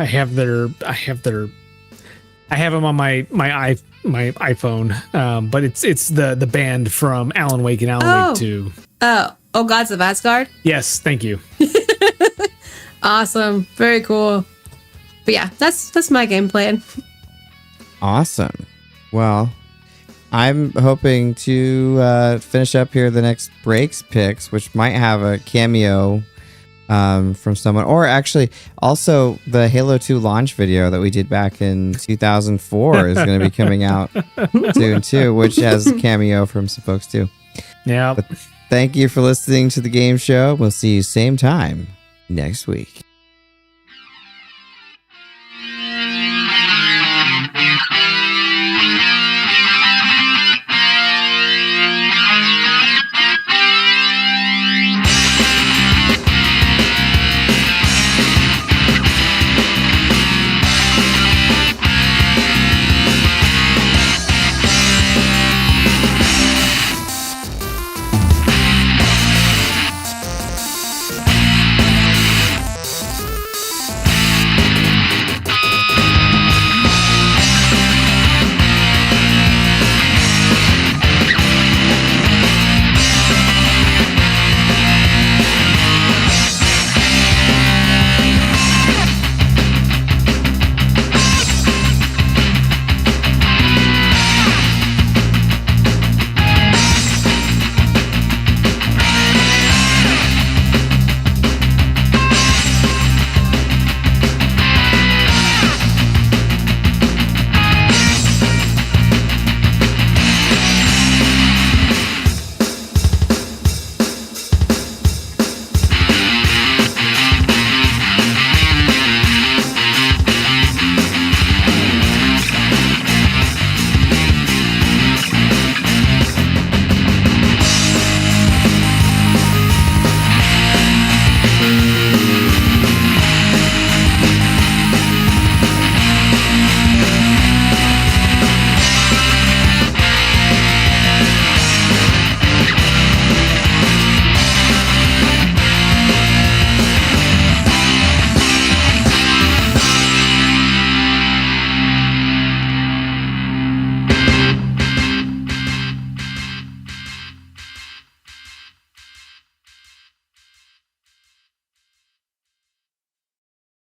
have them on my iPhone. But it's the band from Alan Wake and Alan Wake 2. Oh, Gods of Asgard? Yes, thank you. Awesome. Very cool. But yeah, that's my game plan. Awesome. Well, I'm hoping to finish up here the next breaks picks, which might have a cameo from someone, or actually also the Halo 2 launch video that we did back in 2004 is going to be coming out soon too, which has a cameo from some folks too. Yeah. But thank you for listening to the game show. We'll see you same time next week.